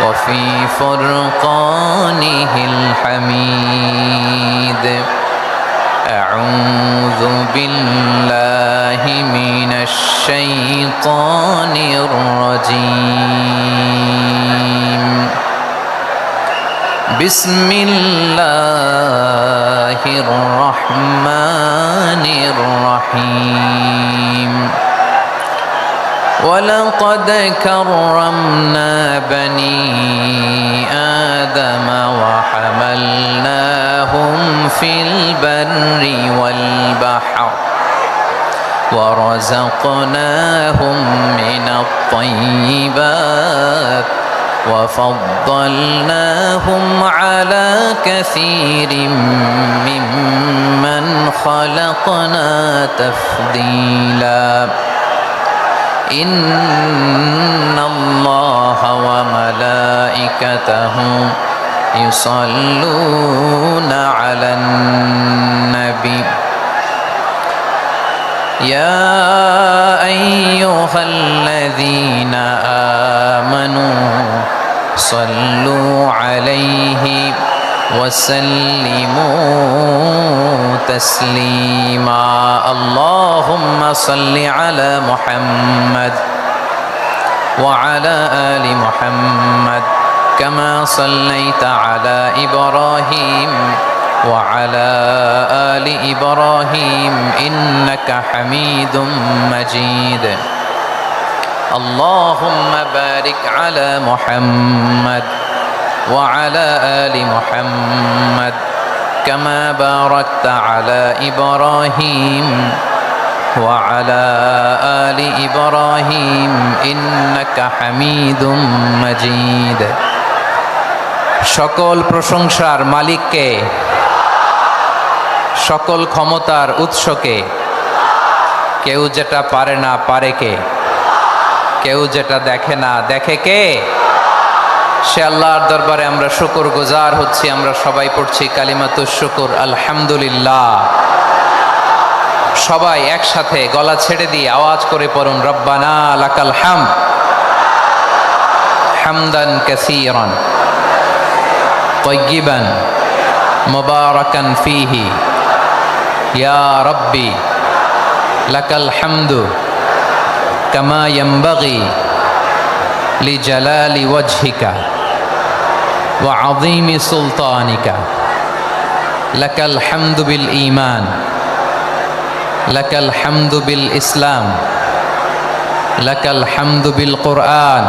وفي فرقانه الحميد. أعوذ بالله من الشيطان الرجيم. بسم الله الرحمن الرحيم. ولقد كرمنا بني آدم وحملناهم في البر والبحر ورزقناهم من الطيبات وفضلناهم على كثير ممن خلقنا تفضيلا. إن الله وملائكته يصلون على النبي يا أيها الذين آمنوا صلوا عليه وسلموا تسليما. اللهم صل على محمد وعلى آل محمد كما صليت على إبراهيم وعلى آل إبراهيم إنك حميد مجيد. اللهم بارك على محمد وعلى آل محمد كما باركت على إبراهيم وعلى آل إبراهيم إنك حميد مجيد. সকল প্রশংসার মালিককে, সকল ক্ষমতার উৎসকে। কেউ যেটা পারে না পারে কে? কেউ যেটা দেখে না দেখে কে? সে আল্লাহর দরবারে আমরা শুকর গুজার হচ্ছি। আমরা সবাই পড়ছি কালিমাতুশ শুকর, আলহামদুলিল্লাহ। সবাই একসাথে গলা ছেড়ে দিয়ে আওয়াজ করে পড়ুন, রব্বানা লাকাল হামদ হামদান কাসীরান তাইয়িবান মুবারাকান ফীহি ইয়া রাব্বি লাকাল হামদু কামা ইয়ানবাগি লিজালালি ওয়াজহিকা ওয়া আযীমি সুলতানিকা। লাকাল হামদু বিল ঈমান, লাকাল হামদু বিল ইসলাম, লাকাল হামদু বিল কুরআন।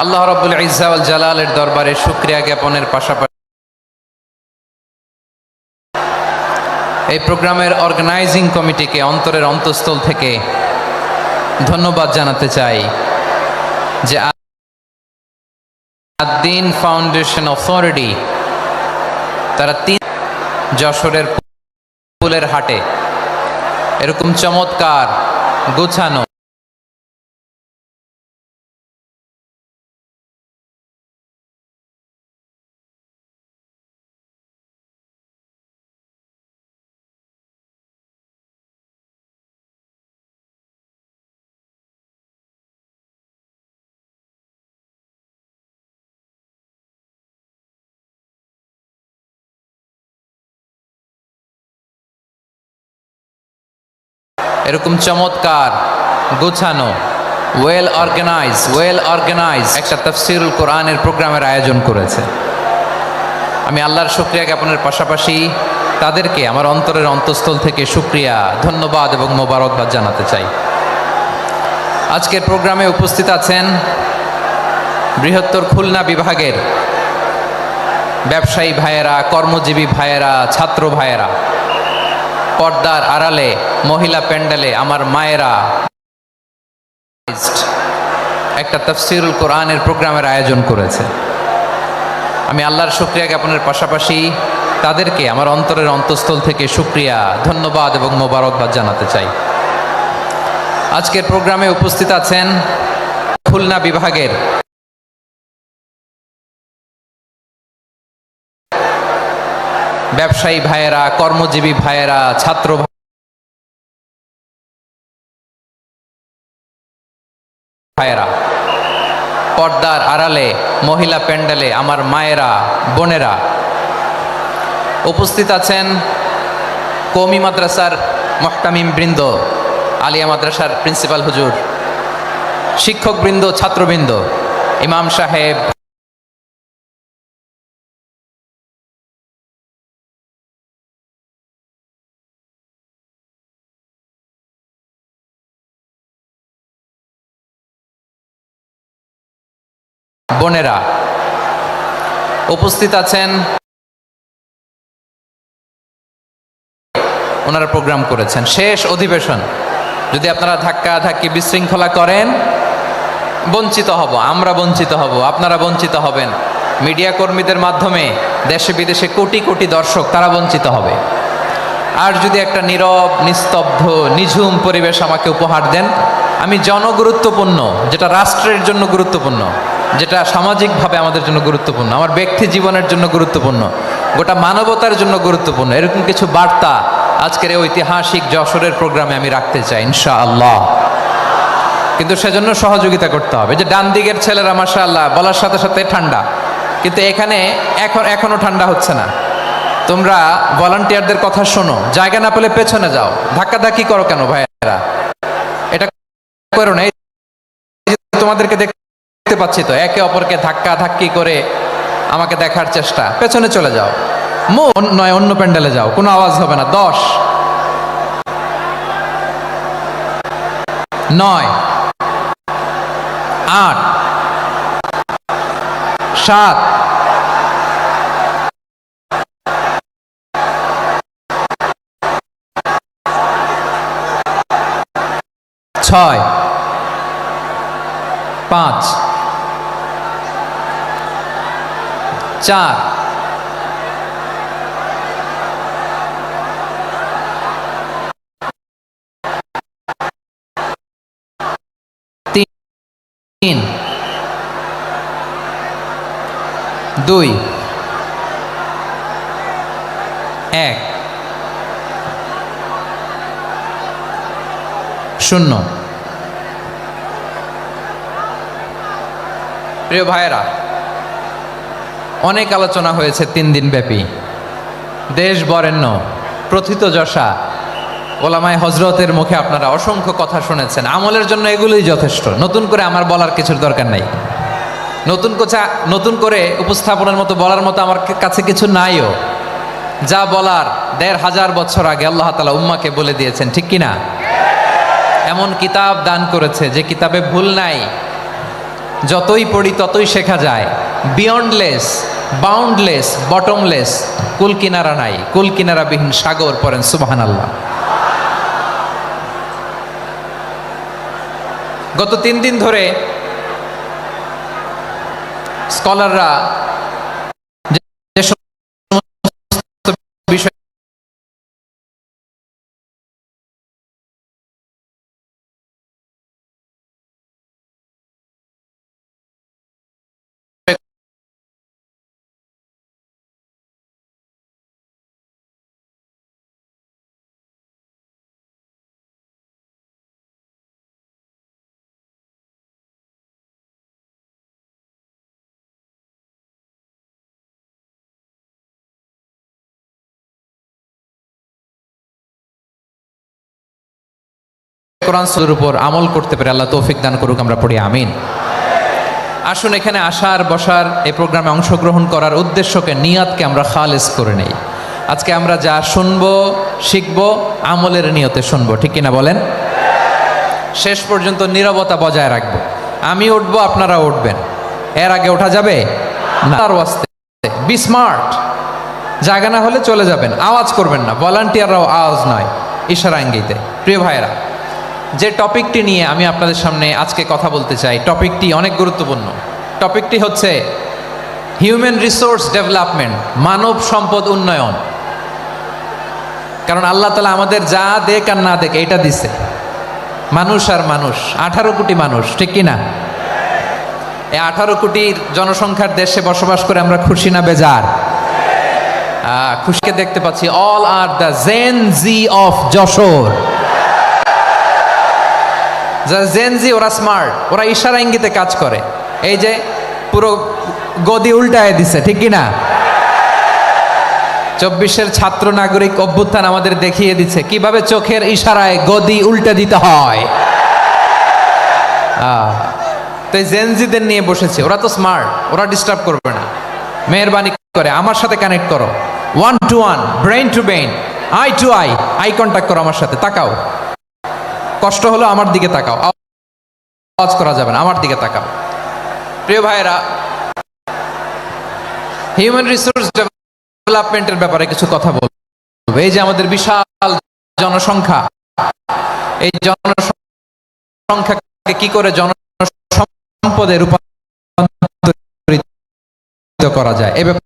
আল্লাহ রাব্বুল ইজ্জা ওয়াল জালালের দরবারে শুকরিয়া জ্ঞাপনের পাশাপাশি এই প্রোগ্রামের অর্গানাইজিং কমিটিকে অন্তরের অন্তঃস্থল থেকে ধন্যবাদ জানাতে চাই যে আদ-দ্বীন ফাউন্ডেশন অথরিটি তারা যশোরের ফুলের হাটে এরকম চমৎকার গোছানো এরকম চমৎকার গোছানো ওয়েল অর্গানাইজ একটা তাফসীরুল কোরআনের প্রোগ্রামের আয়োজন করেছে। আমি আল্লাহর শুকরিয়া জ্ঞাপনের পাশাপাশি তাদেরকে আমার অন্তরের অন্তঃস্থল থেকে শুকরিয়া, ধন্যবাদ এবং মোবারকবাদ জানাতে চাই। আজকের প্রোগ্রামে উপস্থিত আছেন বৃহত্তর খুলনা বিভাগের ব্যবসায়ী ভাইয়েরা, কর্মজীবী ভাইয়েরা, ছাত্র ভাইয়েরা, পর্দার আড়ালে মহিলা প্যান্ডেলে আমার মায়েরা একটা তাফসীরুল কোরআনের প্রোগ্রামের আয়োজন করেছে। আমি আল্লাহর শুকরিয়া জ্ঞাপনের পাশাপাশি তাদেরকে আমার অন্তরের অন্তঃস্থল থেকে শুকরিয়া, ধন্যবাদ এবং মোবারকবাদ জানাতে চাই। আজকের প্রোগ্রামে উপস্থিত আছেন খুলনা বিভাগের ব্যবসায়ী ভাইয়েরা, কর্মজীবী ভাইয়েরা, ছাত্র ভাইয়েরা, পর্দার আড়ালে, মহিলা প্যান্ডেলে আমার মায়েরা, বোনেরা, উপস্থিত আছেন কওমি মাদ্রাসার মুহতামিম বৃন্দ, আলিয়া মাদ্রাসার প্রিন্সিপাল হুজুর, শিক্ষকবৃন্দ, ছাত্রবৃন্দ, ইমাম সাহেব, বোনেরা, উপস্থিত আছেন ওনারা প্রোগ্রাম করেছেন। শেষ অধিবেশন, যদি আপনারা ধাক্কা ধাক্কি বিশৃঙ্খলা করেন বঞ্চিত হব, আমরা বঞ্চিত হব, আপনারা বঞ্চিত হবেন। মিডিয়া কর্মীদের মাধ্যমে দেশে বিদেশে কোটি কোটি দর্শক তারা বঞ্চিত হবে। আর যদি একটা নীরব, নিস্তব্ধ, নিঝুম পরিবেশ আমাকে উপহার দেন, আমি জনগুরুত্বপূর্ণ, যেটা রাষ্ট্রের জন্য গুরুত্বপূর্ণ, যেটা সামাজিকভাবে আমাদের জন্য গুরুত্বপূর্ণ, আমার ব্যক্তি জীবনের জন্য গুরুত্বপূর্ণ, গোটা মানবতার জন্য গুরুত্বপূর্ণ, এরকম কিছু বার্তা আজকের এই ঐতিহাসিক যশোরের প্রোগ্রামে আমি রাখতে চাই ইনশাআল্লাহ। কিন্তু সেজন্য সহযোগিতা করতে হবে। যে ডান দিকের ছেলেরা মাশাআল্লাহ বলার সাথে সাথে ঠান্ডা, কিন্তু এখানে এখনো ঠান্ডা হচ্ছে না। তোমরা ভলান্টিয়ারদের কথা শোনো, জায়গা না পেলে পেছনে যাও, ধাক্কাধাক্কি করো কেন ভাইয়েরা? এটা করো না। তোমাদেরকে দেখতে পাচ্ছি তো একে অপরকে ধাক্কা ধাক্কি করে আমাকে দেখার চেষ্টা, পেছনে চলে যাও, মন নয় অন্য প্যান্ডেলে যাও, কোনো আওয়াজ হবে না। 10, 9, 8, 7, 6, 5, 4, 3, 2, 1, 0। প্রিয় ভাইয়েরা, অনেক আলোচনা হয়েছে 3 দিন ব্যাপী। দেশ বরেণ্য, প্রথিতযশা ওলামায়ে হজরতের মুখে আপনারা অসংখ্য কথা শুনেছেন। আমলের জন্য এগুলোই যথেষ্ট, নতুন করে আমার বলার কিছুর দরকার নাই। নতুন করে উপস্থাপনের মতো বলার মতো আমার কাছে কিছু নাইও। যা বলার 1500 বছর আগে আল্লাহ তাআলা উম্মাকে বলে দিয়েছেন, ঠিক কিনা? এমন কিতাব দান করেছে যে কিতাবে ভুল নাই, যতই পড়ি ততই শেখা যায়। বিয়ন্ডলেস, বাউন্ডলেস, বটমলেস, কুল কিনারা নাই, কুল কিনারা বিহীন সাগর, পড়েন সুবহানাল্লাহ। গত 3 দিন ধরে স্কলাররা যে সমস্ত বিষয় কোরআন সুরের উপর আমল করতে পেরে আল্লাহ তৌফিক দান করুক, আমরা পড়ি আমিন। আসুন এখানে আসার বসার এই প্রোগ্রামে অংশগ্রহণ করার উদ্দেশ্যকে, নিয়াতকে আমরা খালেস করে নেই। আজকে আমরা যা শুনবো শিখবো আমলের নিয়তে শুনবো, ঠিক কিনা বলেন? শেষ পর্যন্ত নীরবতা বজায় রাখবো। আমি উঠবো, আপনারা উঠবেন, এর আগে ওঠা যাবে না। তার ওয়াস্তে বি স্মার্ট, জায়গা না হলে চলে যাবেন, আওয়াজ করবেন না। ভলান্টিয়াররাও আওয়াজ নয়, ইশারা ইঙ্গিতে। প্রিয় ভাইয়েরা, যে টপিকটি নিয়ে আমি আপনাদের সামনে আজকে কথা বলতে চাই, টপিকটি অনেক গুরুত্বপূর্ণ। টপিকটি হচ্ছে হিউম্যান রিসোর্স ডেভেলপমেন্ট, মানব সম্পদ উন্নয়ন। কারণ আল্লাহ তাআলা আমাদের যা দেখ আর না দেখ এইটা দিছে। মানুষ আর মানুষ, 18 কোটি মানুষ, ঠিক কিনা? এই 18 কোটির জনসংখ্যার দেশে বসবাস করে আমরা খুশি না বেজার? খুশিকে দেখতে পাচ্ছি। All are the Gen Z of Jessore. Gen Z ওরা স্মার্ট, ওরা ইশারা ইঙ্গিতে কাজ করে। এই যে পুরো গদি উল্টায় দিছে, ঠিক কি না? 24-এর ছাত্র নাগরিক অভ্যুত্থান আমাদের দেখিয়ে দিচ্ছে কিভাবে চোখের ইশারায় গদি উল্টে দিতে হয়। তো এই জেনজিদের নিয়ে বসেছে, ওরা তো স্মার্ট, ওরা ডিস্টার্ব করবে না। মেহেরবানি করে আমার সাথে কানেক্ট করো, 1 to 1, brain to brain, eye to eye, eye contact করো আমার সাথে, তাকাও। কষ্ট হলো আমার দিকে তাকাও, আওয়াজ করা যাবে না, আমার দিকে তাকাও। প্রিয় ভাইরা, হিউম্যান রিসোর্স ডেভেলপমেন্টের ব্যাপারে কিছু কথা বলবো। এই যে আমাদের বিশাল জনসংখ্যা, এই জনসংখ্যাকে কি করে জনসম্পদে রূপান্তরিত করা যায়, এ ব্যাপারে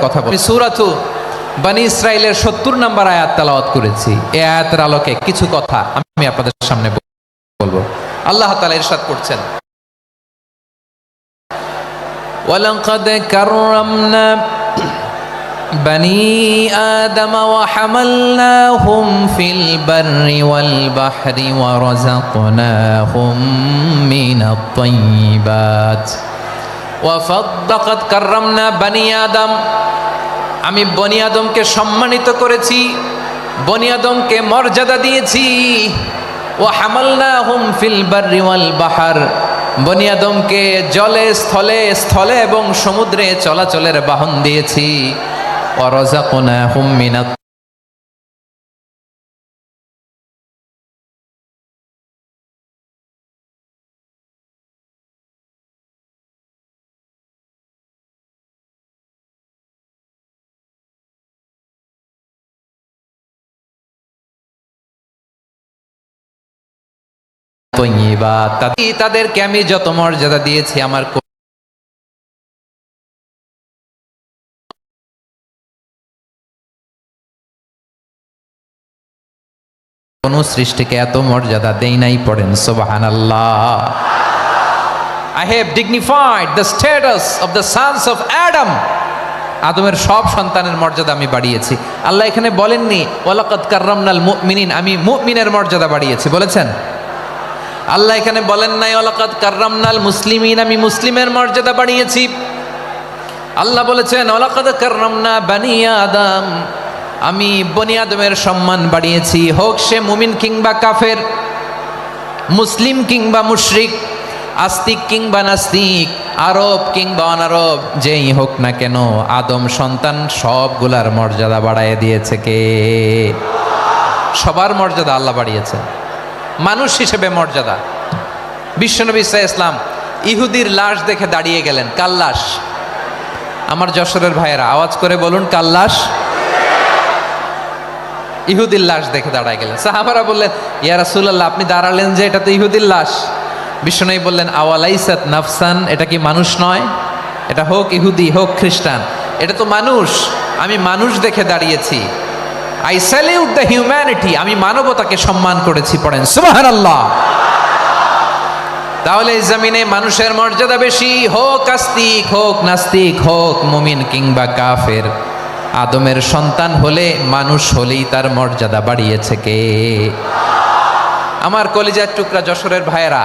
কথা বলি। সূরাতু বনী ইসরাইলের 70 নম্বর আয়াত তেলাওয়াত করেছি। এই আয়াতের আলোকে কিছু কথা আমি আপনাদের সামনে বলবো। আল্লাহ তাআলা ইরশাদ করছেন, ওয়ালাকাদ কাররামনা বনী আদম ওয়া হামালনাহুম ফিল বাররি ওয়াল বাহরি ওয়া রাযাকনাহুম মিনাত তাইয়্যিবাত ওয়া ফাদ্দাকাদ কাররামনা বনী আদম, আমি বনী আদমকে সম্মানিত করেছি, বনী আদমকে মর্যাদা দিয়েছি। ওয়া হামালনাহুম ফিল বাররি ওয়াল বাহর, বনী আদমকে জলে স্থলে স্থলে এবং সমুদ্রে চলাচলের বাহন দিয়েছি। ওয়া রাযাকনাহুম মিনাত তাইয়্যিবাত, তাদেরকে আমি যত মর্যাদা দিয়েছি আমার কোন সৃষ্টিকে এত মর্যাদা দেই নাই। পড়েন সুবহানাল্লাহ। I have dignified the status of the sons of Adam. আদমের সব সন্তানের মর্যাদা আমি বাড়িয়েছি। আল্লাহ এখানে বলেননি ওয়ালাকাদ কাররামনাল মুমিনিন, আমি মুমিনের মর্যাদা বাড়িয়েছি, বলেছেন? আল্লাহ এখানে বলেন নাই ওয়ালাকাদ কাররামনাল মুসলিমিন, আমি মুসলিমের মর্যাদা বাড়িয়েছি। আল্লাহ বলেছেন ওয়ালাকাদ কাররামনা বনী আদম, আমি বনী আদমের সম্মান বাড়িয়েছি, হোক সে মুমিন কিংবা কাফের, মুসলিম কিংবা মুশরিক, আস্তিক কিংবা নাস্তিক, আরব কিংবা অনারব, যেই হোক না কেন আদম সন্তান সবগুলার মর্যাদা বাড়ায় দিয়েছে কে? সবার মর্যাদা আল্লাহ বাড়িয়েছে। মানুষ হিসেবে মর্যাদা, বিশ্বনবী ঈসা ইসলাম ইহুদির লাশ দেখে দাঁড়িয়ে গেলেন। কার লাশ? আমার যশোরের ভাইয়েরা আওয়াজ করে বলুন, কার লাশ? ইহুদির লাশ দেখে দাঁড়ায় গেলেন। সাহাবারা বললেন, ইয়া রাসূলুল্লাহ, আপনি দাঁড়ালেন যে, এটা তো ইহুদির লাশ। বিশ্বনবী বললেন, আওয়ালাইসাত নাফসান, এটা কি মানুষ নয়? এটা হোক ইহুদি হোক খ্রিস্টান, এটা তো মানুষ। আমি মানুষ দেখে দাঁড়িয়েছি। আই স্যালিউট দ্য হিউম্যানিটি, আমি মানবতাকে সম্মান করেছি। পড়েন সুবহানাল্লাহ। তাহলে এই জমিনে মানুষের মর্যাদা বেশি, হোক আস্তিক হোক নাস্তিক, হোক মুমিন কিংবা কাফের। আদমের সন্তান হলে, মানুষ হলেই তার মর্যাদা বাড়িয়েছে কে? আমার কলিজার টুকরা যশোরের ভাইয়েরা,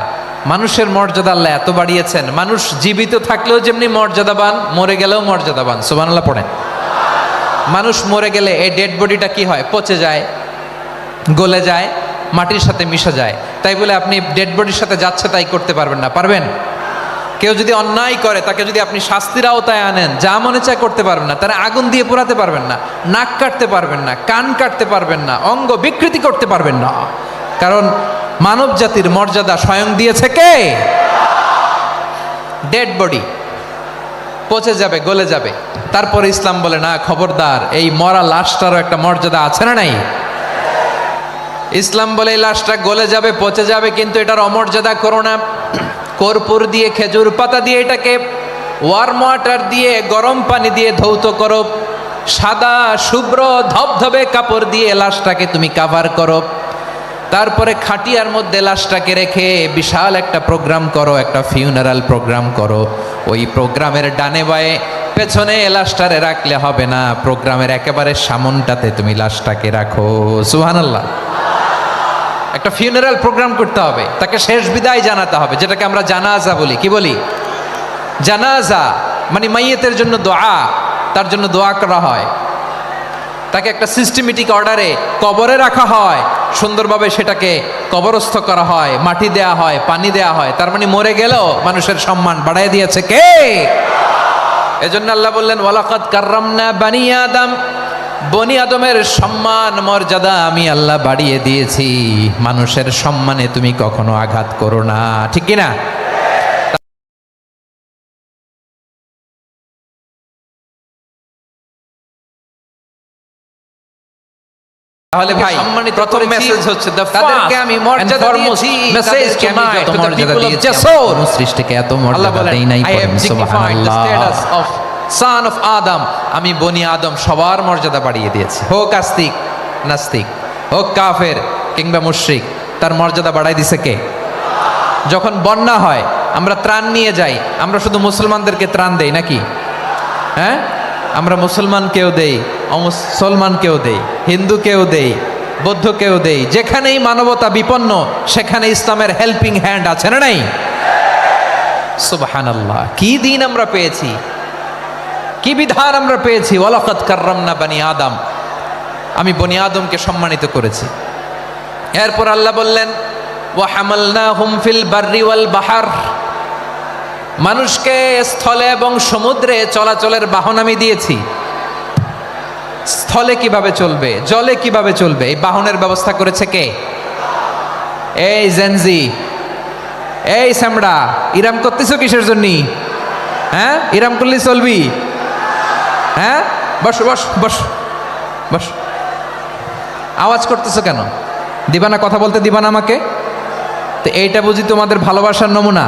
মানুষের মর্যাদা আল্লাহ এত বাড়িয়েছেন, মানুষ জীবিত থাকলেও যেমনি মর্যাদাবান, মরে গেলেও মর্যাদাবান। সুবহানাল্লাহ পড়েন। মানুষ মরে গেলে এই ডেড বডিটা কি হয়? পচে যায়, গলে যায়, মাটির সাথে মিশে যায়। তাই বলে আপনি ডেড বডির সাথে যাচ্ছে তাই করতে পারবেন না, পারবেন? কেউ যদি অন্যায় করে, তাকে যদি আপনি শাস্তির আওতায় আনেন, যা মনে চায় করতে পারবেন না। তারা আগুন দিয়ে পোড়াতে পারবেন না, নাক কাটতে পারবেন না, কান কাটতে পারবেন না, অঙ্গ বিকৃতি করতে পারবেন না। কারণ মানব জাতির মর্যাদা স্বয়ং দিয়েছে কে? ডেড বডি পচে যাবে, গলে যাবে। তারপরে ইসলাম বলে, না খবরদার, এই মরা লাশটারও একটা মর্যাদা আছে না নাই? ইসলাম বলে এই লাশটা গলে যাবে, পচে যাবে, কিন্তু এটার অমর্যাদা করো না। কর্পূর দিয়ে, খেজুর পাতা দিয়ে এটাকে ওয়ার্ম ওয়াটার দিয়ে, গরম পানি দিয়ে ধৌত করো। সাদা শুভ্র ধবধবে কাপড় দিয়ে লাশটাকে তুমি কাভার করো, তারপরে খাটিয়ার মধ্যে লাশটাকে রেখে বিশাল একটা প্রোগ্রাম করো, একটা ফিউনারাল প্রোগ্রাম করো। ওই প্রোগ্রামের ডানে বায়ে পেছনে লাশটারে রাখলে হবে না, প্রোগ্রামের একেবারে সামনটাতে তুমি লাশটাকে রাখো। সুবহানাল্লাহ। একটা ফিউনারাল প্রোগ্রাম করতে হবে, তাকে শেষ বিদায় জানাতে হবে, যেটাকে আমরা জানাজা বলি। কি বলি? জানাজা মানে মাইয়েতের জন্য দোয়া, তার জন্য দোয়া করা হয়, তাকে একটা সিস্টেমেটিক অর্ডারে কবরে রাখা হয়, সুন্দরভাবে সেটাকে কবরস্থ করা হয়, মাটি দেয়া হয়, পানি দেয়া হয়। তার মানে মরে গেলেও মানুষের সম্মান বাড়ায় দিয়েছে কে? এজন্য আল্লাহ বললেন ওয়ালাকাদ কাররামনা বানি আদম, বনি আদমের সম্মান মর্যাদা আমি আল্লাহ বাড়িয়ে দিয়েছি। মানুষের সম্মানে তুমি কখনো আঘাত করো না, ঠিক কি না? তাহলে ভাই প্রথম মেসেজ হচ্ছে তাদেরকে আমি মর্যাদা দিয়েছি, মেসেজকে আমি যত মর্যাদা দিয়েছি সৃষ্টিকে এত মর্যাদা দেই নাই। সুবহানাল্লাহ। সন অফ আদম, আমি বনি আদম সবার মর্যাদা বাড়িয়ে দিয়েছি। হোক আস্তিক নাস্তিক, হোক কাফের কিংবা মুশরিক, তার মর্যাদা বাড়াই দিছে কে? যখন বন্যা হয় আমরা ত্রাণ নিয়ে যাই, আমরা শুধু মুসলমানদেরকে ত্রাণ দেই নাকি? হ্যাঁ, আমরা মুসলমানকেও দেই, অমুসলমানকেও দেই, হিন্দুকেও দেই, বৌদ্ধকেও দেই। যেখানেই মানবতা বিপন্ন সেখানে ইসলামের হেল্পিং হ্যান্ড আছে না নাই? সুবহানাল্লাহ। কি দিন আমরা পেয়েছি, কি বিধান আমরা পেয়েছি। ওয়ালাকাদ কাররামনা বানি আদম, আমি বনি আদমকে সম্মানিত করেছি। এরপর আল্লাহ বললেন ওয়া হামালনাহুম ফিল বাররি ওয়াল বাহর, মানুষকে স্থলে এবং সমুদ্রে চলাচলের বাহন আমি দিয়েছি। স্থলে কিভাবে চলবে, জলে কিভাবে চলবে, এই বাহনের ব্যবস্থা করেছে কে? এই জেনজি, এই সামড়া, ইরাম করতেছো কিসের জন্য? হ্যাঁ, ইরাম করলে চলবি? হ্যাঁ, বস বস বস বস। আওয়াজ করতেছো কেন? দিবা না, কথা বলতে দিবা না আমাকে? তো এইটা বুঝি তোমাদের ভালোবাসার নমুনা?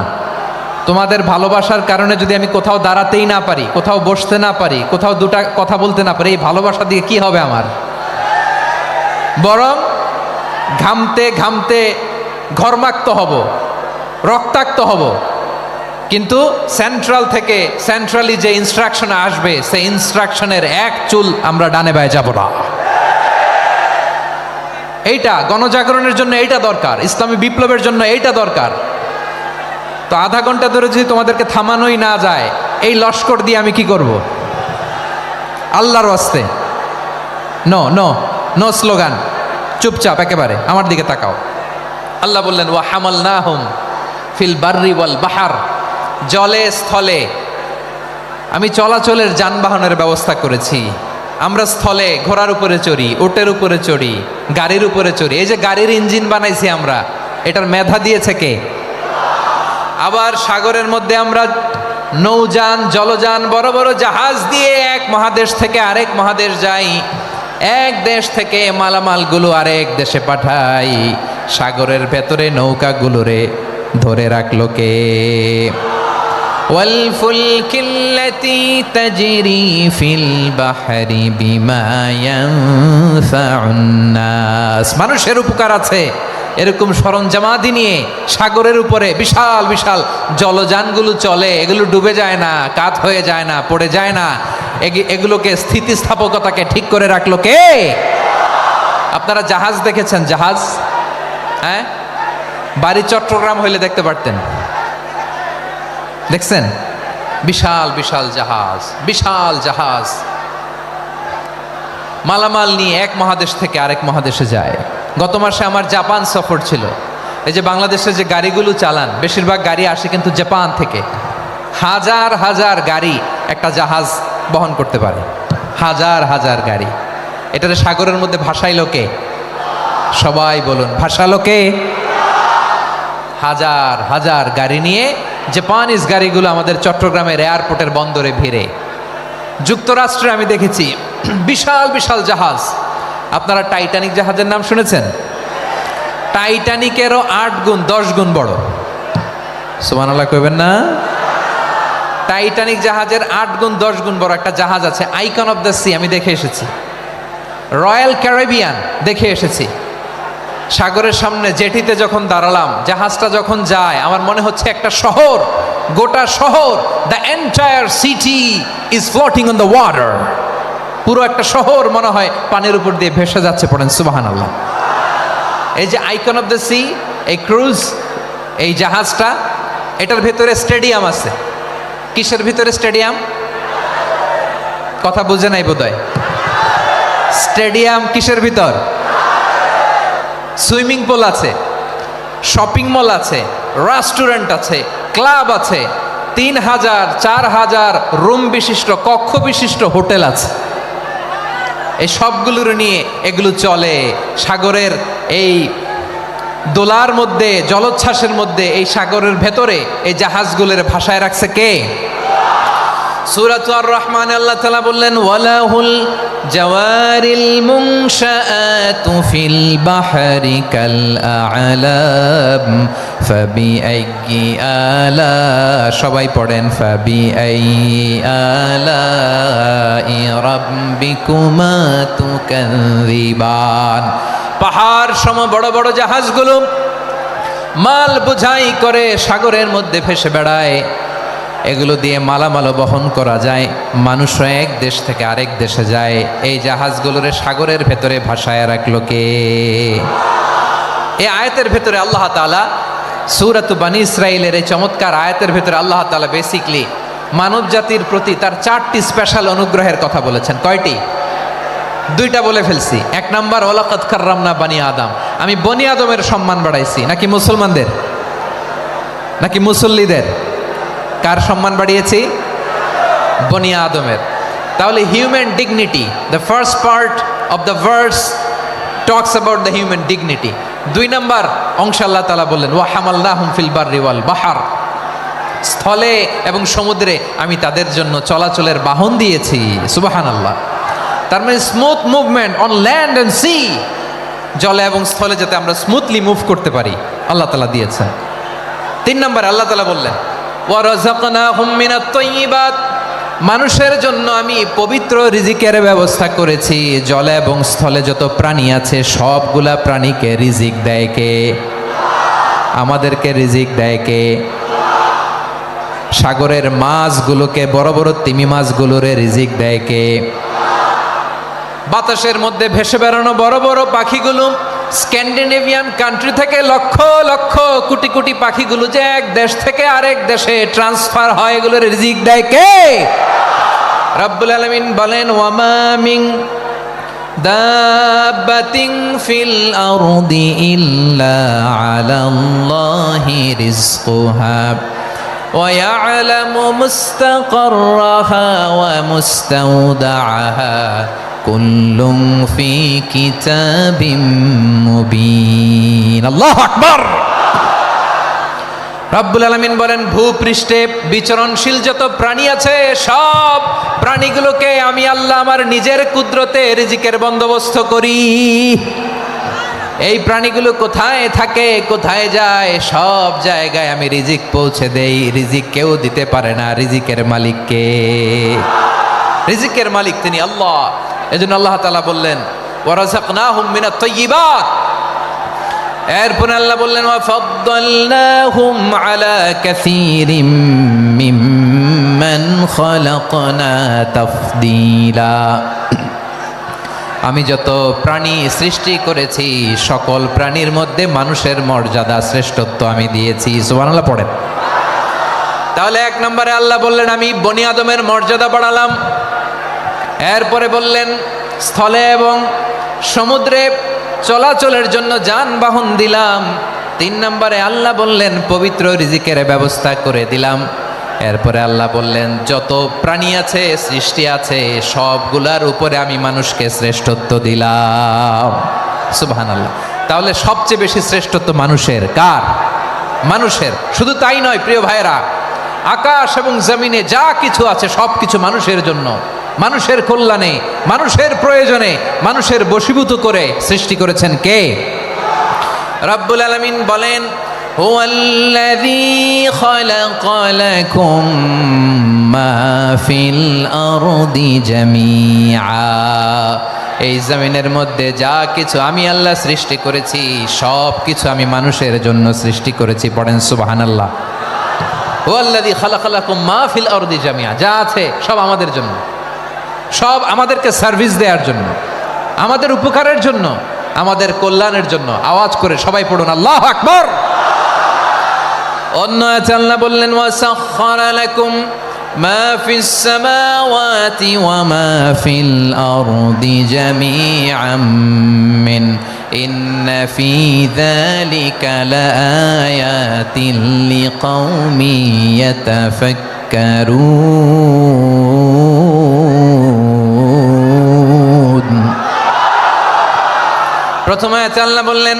তোমাদের ভালোবাসার কারণে যদি আমি কোথাও দাঁড়াতেই না পারি, কোথাও বসতে না পারি, কোথাও দুটা কথা বলতে না পারি, এই ভালোবাসা দিয়ে কি হবে আমার? বরং ঘামতে ঘামতে ঘর্মাক্ত হব, রক্তাক্ত হব। কিন্তু সেন্ট্রাল থেকে, সেন্ট্রালি যে ইনস্ট্রাকশন আসবে, সেই ইনস্ট্রাকশনের এক চুল আমরা ডানে বায়ে যাব না। এইটা গণজাগরণের জন্য এইটা দরকার, ইসলামী বিপ্লবের জন্য এইটা দরকার। তো আধা ঘন্টা ধরে যদি তোমাদেরকে থামানোই না যায়, এই লস্কর দিয়ে আমি কি করব? আল্লাহর ওয়াস্তে নো নো নো স্লোগান, চুপচাপ একেবারে আমার দিকে তাকাও। আল্লাহ বললেন ওয়া হামালনাহুম ফিল বাররি ওয়াল বাহর, জলে স্থলে আমি চলাচলের যানবাহনের ব্যবস্থা করেছি। আমরা স্থলে ঘোড়ার উপরে চড়ি, উটের উপরে চড়ি, গাড়ির উপরে চড়ি। এই যে গাড়ির ইঞ্জিন বানাইছি আমরা, এটার মেধা দিয়েছে কে? আবার সাগরের মধ্যে আমরা নৌযান, জলযান, বড় বড় জাহাজ দিয়ে এক মহাদেশ থেকে আরেক মহাদেশ যাই, এক দেশ থেকে মালামালগুলো আরেক দেশে পাঠাই। সাগরের ভেতরে নৌকাগুলোরে ধরে রাখলো কে? ওয়াল ফুলকিল্লাতি তাজরি ফিল বাহরি বিমা ইয়ানফাউন নাস, মানুষের উপকার আছে এরকম সরঞ্জামাদি নিয়ে সাগরের উপরে বিশাল বিশাল জলযানগুলো চলে। এগুলো ডুবে যায় না, কাত হয়ে যায় না, পড়ে যায় না। এগুলোকে স্থিতিস্থাপকতাকে ঠিক করে রাখলো কে? আপনারা জাহাজ দেখেছেন? জাহাজ, হ্যাঁ, বাড়ি চট্টগ্রাম হইলে দেখতে পারতেন। দেখছেন? বিশাল বিশাল জাহাজ, বিশাল জাহাজ মালামাল নিয়ে এক মহাদেশ থেকে আরেক মহাদেশে যায়। গত মাসে আমার জাপান সফর ছিল। এই যে বাংলাদেশে যে গাড়িগুলো চালান, বেশিরভাগ গাড়ি আসে কিন্তু জাপান থেকে। হাজার হাজার গাড়ি একটা জাহাজ বহন করতে পারে, হাজার হাজার গাড়ি। এটাতে সাগরের মধ্যে ভাসাইলো কে? সবাই বলুন, ভাসালো কে? হাজার হাজার গাড়ি নিয়ে জাপানিজ গাড়িগুলো আমাদের চট্টগ্রামের এয়ারপোর্টের বন্দরে ভিড়ে। যুক্তরাষ্ট্রে আমি দেখেছি বিশাল বিশাল জাহাজ। আপনারা টাইটানিক জাহাজের নাম শুনেছেন? টাইটানিকেরও 8 গুণ 10 গুণ বড়। সুবহানাল্লাহ কইবেন না? টাইটানিক জাহাজের 8 গুণ 10 গুণ বড় একটা জাহাজ আছে, আইকন অফ দ্য সি, আমি দেখে এসেছি। রয়্যাল ক্যারিবিয়ান দেখে এসেছি। সাগরের সামনে জেটিতে যখন দাঁড়ালাম, জাহাজটা যখন যায়, আমার মনে হচ্ছে একটা শহর, গোটা শহর, the entire city is floating on the water. পুরো একটা শহর মনে হয় পানির উপর দিয়ে ভেসে যাচ্ছে। পড়েন সুবহানাল্লাহ। এই যে আইকন অফ দ্য সি, এই ক্রুজ, এই জাহাজটা, এটার ভিতরে স্টেডিয়াম আছে। কিসের ভিতরে স্টেডিয়াম? কথা বুঝে নাই বোধহয়। স্টেডিয়াম কিসের ভিতর? সুইমিং পুল আছে, শপিং মল আছে, রেস্টুরেন্ট আছে, ক্লাব আছে, 3000 4000 রুম বিশিষ্ট, কক্ষ বিশিষ্ট হোটেল আছে। এই সবগুলোর নিয়ে এগুলো চলে সাগরের এই দোলার মধ্যে, জলোচ্ছ্বাসের মধ্যে, এই সাগরের ভেতরে এই জাহাজগুলোর ভাষায় রাখছে কে? সূরা আর রহমানে আল্লাহ তাআলা বললেন, ওয়ালাহুল জাওয়ারিল মুনশাআতু ফিল বাহরি কাল আ'লাম ফাবিআইয়ি আলা, সবাই পড়েন, ফাবিআইয়ি আলাই রাব্বিকুমা তুকাযিবান। পাহাড় সম বড় বড় জাহাজগুলো মাল বোঝাই করে সাগরের মধ্যে ভেসে বেড়ায়। এগুলো দিয়ে মালামাল বহন করা যায়, মানুষও এক দেশ থেকে আরেক দেশে যায়। এই জাহাজগুলোর সাগরের ভেতরে ভাসায় রাখলো কে? এই আয়াতের ভেতরে আল্লাহ তাআলা সূরাত বানী ইসরাঈলের এই চমৎকার আয়াতের ভেতরে আল্লাহ তাআলা বেসিকলি মানব জাতির প্রতি তার 4টি স্পেশাল অনুগ্রহের কথা বলেছেন। কয়টি? 2টা বলে ফেলছি। 1 নাম্বার, ওয়ালাকাদ কাররামনা বানি আদম, আমি বনি আদমের সম্মান বাড়াইছি। নাকি মুসলমানদের? নাকি মুসল্লিদের? কার সম্মান বাড়িয়েছি? বনি আদমের। তাহলে human dignity, the first part of the verse talks about the human dignity. 2 number অংশ আল্লাহ তাআলা বললেন, ওয়া হামালনাহুম ফিল বাররি ওয়াল বাহর, স্থলে এবং সমুদ্রে আমি তাদের জন্য চলাচলের বাহন দিয়েছি। সুবহানাল্লাহ। তার মানে smooth movement on land and sea, জলে এবং স্থলে যাতে আমরা স্মুথলি মুভ করতে পারি আল্লাহ তাআলা দিয়েছেন। 3 নম্বরে আল্লাহ তাআলা বললেন, ওয়া রাযাকনাহুম মিনাত তাইয়্যিবাত, মানুষের জন্য আমি পবিত্র রিজিকের ব্যবস্থা করেছি। জলে এবং স্থলে যত প্রাণী আছে সবগুলা প্রাণীকে রিজিক দেয় কে? আমাদেরকে রিজিক দেয় কে? সাগরের মাছগুলোকে, বড় বড় তিমি মাছগুলোরে রিজিক দেয় কে? বাতাসের মধ্যে ভেসে বেড়ানো বড় বড় পাখিগুলো, স্ক্যান্ডিনেভিয়ান কান্ট্রি থেকে লক্ষ লক্ষ কোটি কোটি পাখিগুলো যে এক দেশ থেকে আরেক দেশে ট্রান্সফার হয়, এগুলোর রিজিক দেয় কে? রব্বুল আলামিন বলেন, ওয়ামা মিন দাব্বাতিন ফিল আরদি ইল্লা আলাল্লাহি রিজকুহা ওয়া ইয়ালামু মুস্তাকাররাহা ওয়া মুস্তাওদাআহা কুল্লুম ফি কিতাবিম মুবিন। আল্লাহু আকবার। রব্বুল আলামিন বলেন, ভূপৃষ্ঠে বিচরণশীল যত প্রাণী আছে সব প্রাণীগুলোকে আমি আল্লাহ আমার নিজের কুদরতে রিজিকের বন্দোবস্ত করি। এই প্রাণীগুলো কোথায় থাকে, কোথায় যায়, সব জায়গায় আমি রিজিক পৌঁছে দেই। রিজিক কেউ দিতে পারে না, রিজিকের মালিক কে? রিজিকের মালিক তিনি আল্লাহ। এজন্য আল্লাহ তাআলা বললেন, ওয়া রাযাকনাহুম মিনাত তাইয়্যিবাত। এরপর আল্লাহ বললেন, ওয়া ফাদ্দালনাহুম আলা কাসীরিম মিম্মান খালাকনা তাফদীলা। আমি যত প্রাণী সৃষ্টি করেছি সকল প্রাণীর মধ্যে মানুষের মর্যাদা, শ্রেষ্ঠত্ব আমি দিয়েছি। সুবহানাল্লাহ পড়েন। তাহলে 1 নম্বরে আল্লাহ বললেন, আমি বনি আদমের মর্যাদা বাড়ালাম। এরপরে বললেন, স্থলে এবং সমুদ্রে চলাচলের জন্য যানবাহন দিলাম। 3 নম্বরে আল্লাহ বললেন, পবিত্র রিজিকের ব্যবস্থা করে দিলাম। এরপরে আল্লাহ বললেন, যত প্রাণী আছে, সৃষ্টি আছে, সবগুলার উপরে আমি মানুষকে শ্রেষ্ঠত্ব দিলাম। সুবহানাল্লাহ। তাহলে সবচেয়ে বেশি শ্রেষ্ঠত্ব মানুষের। কার? মানুষের। শুধু তাই নয় প্রিয় ভাইরা, আকাশ এবং জমিনে যা কিছু আছে সব কিছু মানুষের জন্য, মানুষের কল্যাণে, মানুষের প্রয়োজনে, মানুষের বশীভূত করে সৃষ্টি করেছেন কে? রব্বুল আলামিন বলেন, হুয়াল্লাযী খালাকা লাকুম মা ফিল আরদি জামিআ, এই জমিনের মধ্যে যা কিছু আমি আল্লাহ সৃষ্টি করেছি সব কিছু আমি মানুষের জন্য সৃষ্টি করেছি। পড়েন সুবহানাল্লাহ। হুয়াল্লাযী খালাকা লাকুম মা ফিল আরদি জামিআ, যা আছে সব আমাদের জন্য, সব আমাদেরকে সার্ভিস দেওয়ার জন্য, আমাদের উপকারের জন্য, আমাদের কল্যাণের জন্য। আওয়াজ করে সবাই পড়ুন আল্লাহু আকবার। অন্য আয়াতে আল্লাহ বললেন ওয়াসাখখারা লাকুম মা ফিস সামাওয়াতি ওয়া মা ফিল আরদি জামিআম মিন ইন্না ফি যালিকা লাআয়াতিন লিকাউমিন ইয়াতাফাক্কারুন। প্রথমে আয়াতে আল্লাহ বললেন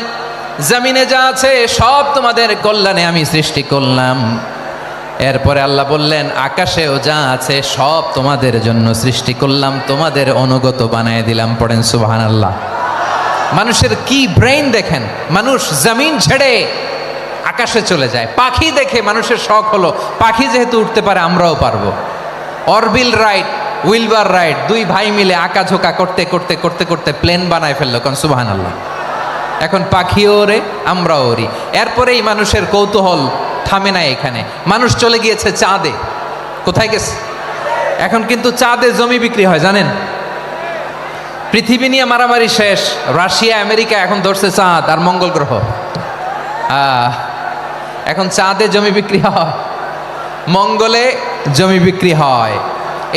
জমিনে যা আছে সব তোমাদের কল্যাণে আমি সৃষ্টি করলাম। এরপরে আল্লাহ বললেন আকাশেও যা আছে সব তোমাদের জন্য সৃষ্টি করলাম, তোমাদের অনুগত বানায় দিলাম। পড়েন সুবহানাল্লাহ। মানুষের কি ব্রেইন দেখেন, মানুষ জমিন ছেড়ে আকাশে চলে যায়। পাখি দেখে মানুষের শখ হলো পাখি যেহেতু উঠতে পারে আমরাও পারবো। অরবিল রাইট, উইলবার রাইট, দুই ভাই মিলে আঁকাঝোঁকা করতে করতে করতে করতে প্লেন বানায় ফেললো। কারণ সুবহানাল্লাহ। এখন পাখিও ওরে আমরাও ওরি। এরপরেই মানুষের কৌতূহল থামে না এখানে, মানুষ চলে গিয়েছে চাঁদে। কোথায় গেছে? এখন কিন্তু চাঁদে জমি বিক্রি হয় জানেন। পৃথিবী নিয়ে মারামারি শেষ, রাশিয়া আমেরিকা এখন ধরছে চাঁদ আর মঙ্গল গ্রহ। এখন চাঁদে জমি বিক্রি হয়, মঙ্গলে জমি বিক্রি হয়।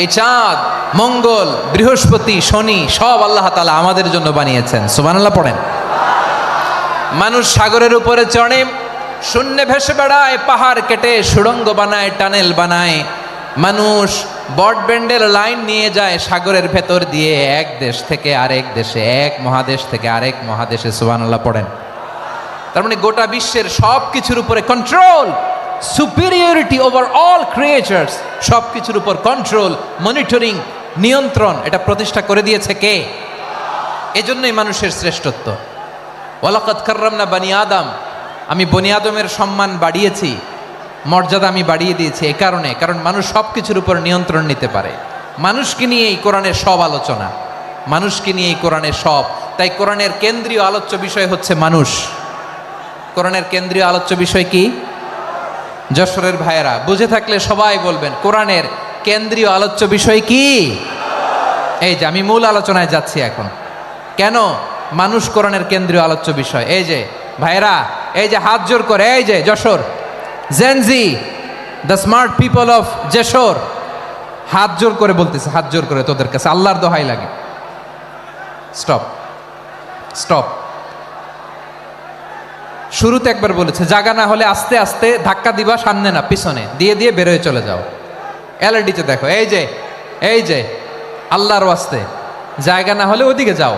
এই চাঁদ, মঙ্গল, বৃহস্পতি, শনি সব আল্লাহ তাআলা আমাদের জন্য বানিয়েছেন। সুবহানাল্লাহ পড়েন। মানুষ সাগরের উপরে চড়ে, শূন্যে ভেসে বেড়ায়, পাহাড় কেটে সুড়ঙ্গ বানায়, টানেল বানায়। মানুষ ব্রডব্যান্ডের লাইন নিয়ে যায় সাগরের ভেতর দিয়ে, এক দেশ থেকে আরেক দেশে, এক মহাদেশ থেকে আরেক মহাদেশে। সুবহানাল্লাহ পড়েন। তার মানে গোটা বিশ্বের সব কিছুর উপরে control, superiority over all creatures, সব কিছুর উপর কন্ট্রোল, মনিটরিং, নিয়ন্ত্রণ, এটা প্রতিষ্ঠা করে দিয়েছে কে? এজন্যই মানুষের শ্রেষ্ঠত্ব। ওয়ালাকাদ কাররামনা বানি আদম, আমি বনি আদমের সম্মান বাড়িয়েছি, মর্যাদা আমি বাড়িয়ে দিয়েছি এই কারণে, কারণ মানুষ সব কিছুর উপর নিয়ন্ত্রণ নিতে পারে। মানুষকে নিয়ে এই কোরআনের সব আলোচনা, মানুষকে নিয়ে এই কোরআনের সব। তাই কোরআনের কেন্দ্রীয় আলোচ্য বিষয় হচ্ছে মানুষ। কোরআনের কেন্দ্রীয় আলোচ্য বিষয় কি? যশোরের ভাইয়েরা বুঝে থাকলে সবাই বলবেন কোরআনের কেন্দ্রীয় আলোচ্য বিষয় কি? এই যে আমি মূল আলোচনায় যাচ্ছি এখন। কেন মানুষ কোরআনের কেন্দ্রীয় আলোচ্য বিষয়? এই যে ভাইয়েরা, এই যে হাত জোর করে, এই যে Jessore Gen Z, the smart people of Jessore, হাত জোর করে বলতেছে, হাত জোর করে তোদের কাছে আল্লাহর দোহাই লাগে, স্টপ স্টপ। শুরুতে একবার বলেছে জাগা না হলে আস্তে আস্তে ধাক্কা দিবা, সামনে না পিছনে দিয়ে দিয়ে বেরোয় চলে যাও। এলইডিতে দেখো, এই যে এই যে আল্লাহর ওয়াস্তে জায়গা না হলে ওদিকে যাও।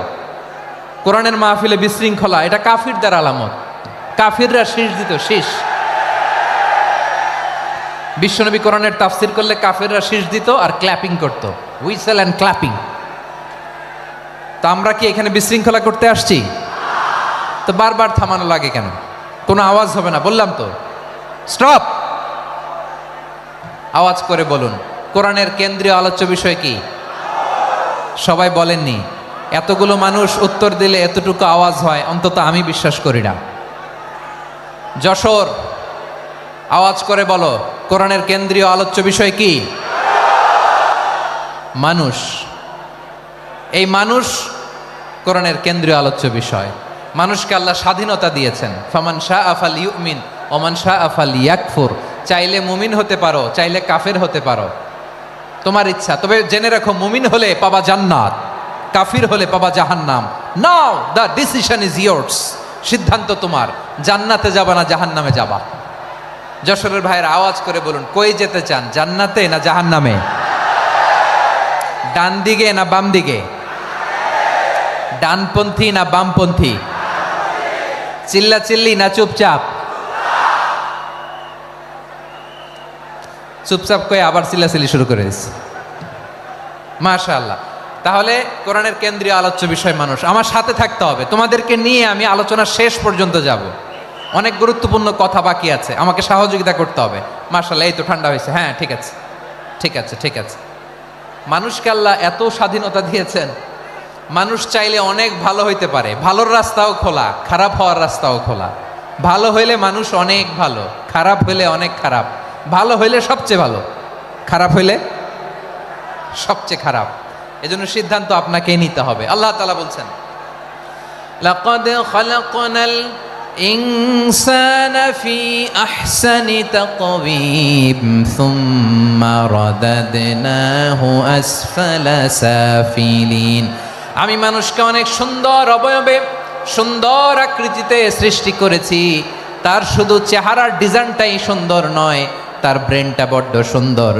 কোরআনের মাহফিলে বিশৃঙ্খলা, এটা কাফিরদের আলামত। কাফিররা শীষ দিত, শীষ। বিশ্বনবী কোরআনের তাফসির করলে কাফিররা শীষ দিত আর ক্ল্যাপিং করত, হুইসেল অ্যান্ড ক্ল্যাপিং। তো আমরা কি এখানে বিশৃঙ্খলা করতে আসছি? তো বারবার থামানো লাগে কেন? কোনো আওয়াজ হবে না, বললাম তো স্টপ। আওয়াজ করে বলুন কোরআনের কেন্দ্রীয় আলোচ্য বিষয় কি? সবাই বলেননি। এতগুলো মানুষ উত্তর দিলে এতটুকু আওয়াজ হয়, অন্তত আমি বিশ্বাস করি না। যশোর আওয়াজ করে বলো কোরআনের কেন্দ্রীয় আলোচ্য বিষয় কি? মানুষ। এই মানুষ কোরআনের কেন্দ্রীয় আলোচ্য বিষয়। মানুষকে আল্লাহ স্বাধীনতা দিয়েছেন। ফামান শাআ ফালইউমিন ওয়া মান শাআ ফালইয়াকফুর। চাইলে মুমিন হতে পারো, চাইলে কাফের হতে পারো, তোমার ইচ্ছা। তবে জেনে রাখো মুমিন হলে পাবা জান্নাত, কাফির হলে পাবা জাহান্নাম। নাও দ্য ডিসিশন ইজ ইয়ার্স। সিদ্ধান্ত তোমার, জান্নাতে যাবা না জাহান্নামে যাবা। যশোরের ভাইয়ের আওয়াজ করে বলুন কই যেতে চান, জান্নাতে না জাহান্নামে? ডান দিকে না বাম দিকে? ডানপন্থী না বামপন্থী? চিল্লা চিল্লি না চুপচাপ? চুপচাপ কয়ে আবার চিল্লাচিল্লি শুরু করে দিচ্ছে। মাশাআল্লাহ। তাহলে কোরআনের কেন্দ্রীয় আলোচ্য বিষয় মানুষ। আমার সাথে থাকতে হবে, তোমাদেরকে নিয়ে আমি আলোচনা শেষ পর্যন্ত যাব। অনেক গুরুত্বপূর্ণ কথা বাকি আছে, আমাকে সহযোগিতা করতে হবে। মাশাআল্লাহ, এই তো ঠান্ডা হয়েছে, হ্যাঁ ঠিক আছে ঠিক আছে ঠিক আছে। মানুষকে আল্লাহ এত স্বাধীনতা দিয়েছেন, মানুষ চাইলে অনেক ভালো হইতে পারে। ভালোর রাস্তাও খোলা, খারাপ হওয়ার রাস্তাও খোলা। ভালো হইলে মানুষ অনেক ভালো, খারাপ হইলে অনেক খারাপ। ভালো হইলে সবচেয়ে ভালো, খারাপ হইলে সবচেয়ে খারাপ। এজন্য সিদ্ধান্ত আপনাকেই নিতে হবে। আল্লাহ তাআলা বলছেন, লাকাদ খালাকনাল ইনসানা ফি আহসানি তাকওয়িম সুম্মা রাদাদনাহু আসফালা সাফিলিন। আমি মানুষকে অনেক সুন্দর অবয়বে, সুন্দর আকৃতিতে সৃষ্টি করেছি। তার শুধু চেহারার ডিজাইনটাই সুন্দর নয়, তার ব্রেনটা বড্ড সুন্দর,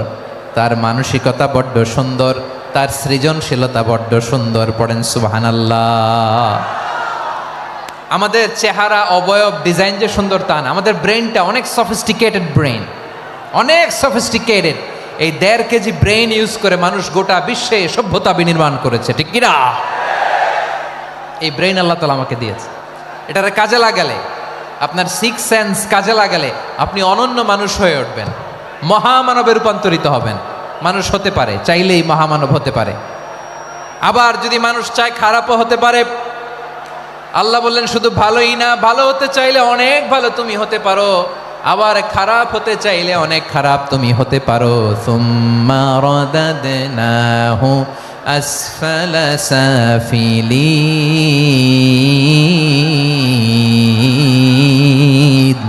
তার মানসিকতা বড্ড সুন্দর, তার সৃজনশীলতা বড্ড সুন্দর। পড়েন সুবহানাল্লাহ। আমাদের চেহারা, অবয়ব, ডিজাইন যে সুন্দর তা না, আমাদের ব্রেনটা অনেক সফিস্টিকেটেড ব্রেন, অনেক সফিস্টিকেটেড। এই 1.5 কেজি ব্রেন ইউজ করে মানুষ গোটা বিশ্বে সভ্যতা বিনির্মাণ করেছে, ঠিক কিনা? এই ব্রেন আল্লাহ তাআলা আমাকে দিয়েছে। এটারে কাজে লাগালে, আপনার 6 সেন্স কাজে লাগালে আপনি অনন্য মানুষ হয়ে উঠবেন, মহামানবে রূপান্তরিত হবেন। মানুষ হতে পারে, চাইলেই মহামানব হতে পারে। আবার যদি মানুষ চায় খারাপও হতে পারে। আল্লাহ বললেন শুধু ভালোই না, ভালো হতে চাইলে অনেক ভালো তুমি হতে পারো, আবার খারাপ হতে চাইলে অনেক খারাপ তুমি হতে পারো। সুম্মা রাদাদনাহু আসফালা সাফিলিন।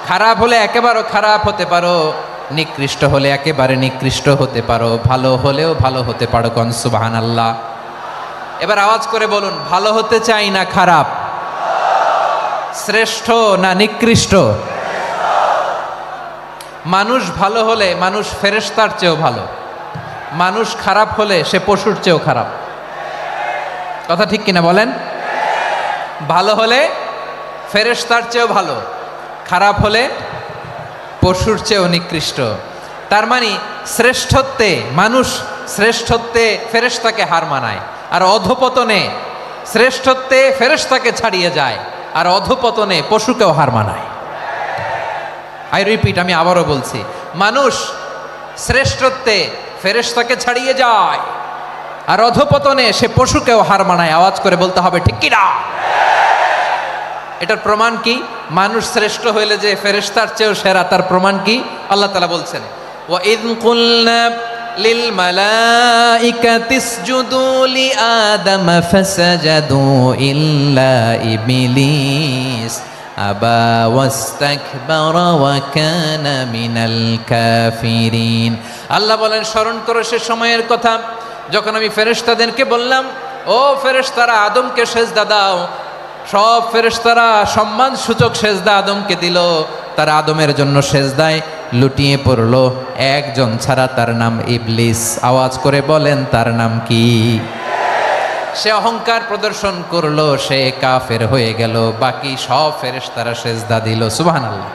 খারাপ হলে একেবারে খারাপ হতে পারো, নিকৃষ্ট হলে একেবারে নিকৃষ্ট হতে পারো, ভালো হলেও ভালো হতে পারো। কোন সুবহানাল্লাহ। এবার আওয়াজ করে বলুন, ভালো হতে চাই না খারাপ, শ্রেষ্ঠ না নিকৃষ্ট? মানুষ ভালো হলে মানুষ ফেরেশতার চেয়েও ভালো, মানুষ খারাপ হলে সে পশুর চেয়েও খারাপ। কথা ঠিক কিনা বলেন? ভালো হলে ফেরেশতার চেয়েও ভালো, খারাপ হলে পশুর চেয়েও নিকৃষ্ট। তার মানে শ্রেষ্ঠত্বে মানুষ, শ্রেষ্ঠত্বে ফেরেশতাকে হার মানায়, আর অধপতনে শ্রেষ্ঠত্বে ফেরেশতাকে ছাড়িয়ে যায়, আর অধপতনে পশুকেও হার মানায়। আই রিপিট, আমি আবারও বলছি, মানুষ শ্রেষ্ঠত্বে ফেরেশতাকে ছাড়িয়ে যায়, আর অধপতনে সে পশুকেও হার মানায়। আওয়াজ করে বলতে হবে ঠিক কিনা? এটার প্রমাণ কি? মানুষ শ্রেষ্ঠ হইলে যে ফেরেশতার চেয়েও সেরা, তার প্রমাণ কি? আল্লাহ তাআলা বলছেন, ওয়া ইয কুলনা লিল মালাইকাতি ইসজুদু লি আদম ফাসাজাদু ইল্লা ইবলিস আবা ওয়াস্তাকবারা ওয়া কানা মিনাল কাফিরিন। আল্লাহ বলেন, স্মরণ করো সে সময়ের কথা যখন আমি ফেরেশতাদেরকে বললাম, ও ফেরেশতারা আদমকে সেজদা দাও। সব ফেরেশতারা সম্মান সূচক সেজদা আদমকে দিল, তারা আদমের জন্য সেজদায় লুটিয়ে পড়লো, একজন ছাড়া, তার নাম ইবলিস। আওয়াজ করে বলেন, তার নাম কি? সে অহংকার প্রদর্শন করলো, সে কাফের হয়ে গেল, বাকি সব ফেরেশতারা সেজদা দিল। সুবহানাল্লাহ।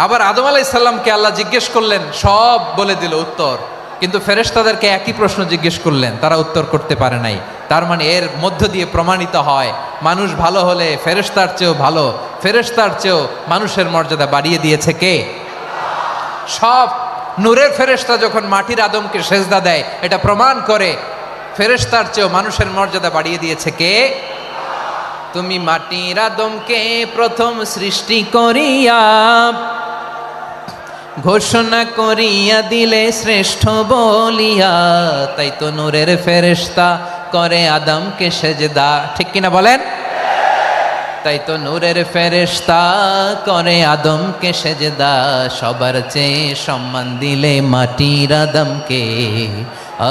আবার আদম আলাইহিস সালামকে আল্লাহ জিজ্ঞেস করলেন, সব বলে দিল উত্তর, কিন্তু ফেরেশতাদেরকে একই প্রশ্ন জিজ্ঞেস করলেন, তারা উত্তর করতে পারে নাই। তার মানে এর মধ্য দিয়ে প্রমাণিত হয়, মানুষ ভালো হলে ফেরেশতার চেয়েও ভালো, ফেরেশতার চেয়েও মানুষের মর্যাদা বাড়িয়ে দিয়েছে কে? সব নূরের ফেরেশতা যখন মাটির আদমকে সেজদা দেয়, এটা প্রমাণ করে ফেরেশতার চেয়েও মানুষের মর্যাদা বাড়িয়ে দিয়েছে কে? তুমি মাটির আদমকে প্রথম সৃষ্টি করিয়া ঘোষণা করিয়া দিলে শ্রেষ্ঠ বলিয়া, তাই তো নূরের ফেরেশতা করে আদমকে সেজদা। ঠিক কিনা বলেন? তাই তো নূরের ফেরেশতা করে আদমকে সেজদা, সবার চেয়ে সম্মান দিলে মাটির আদমকে।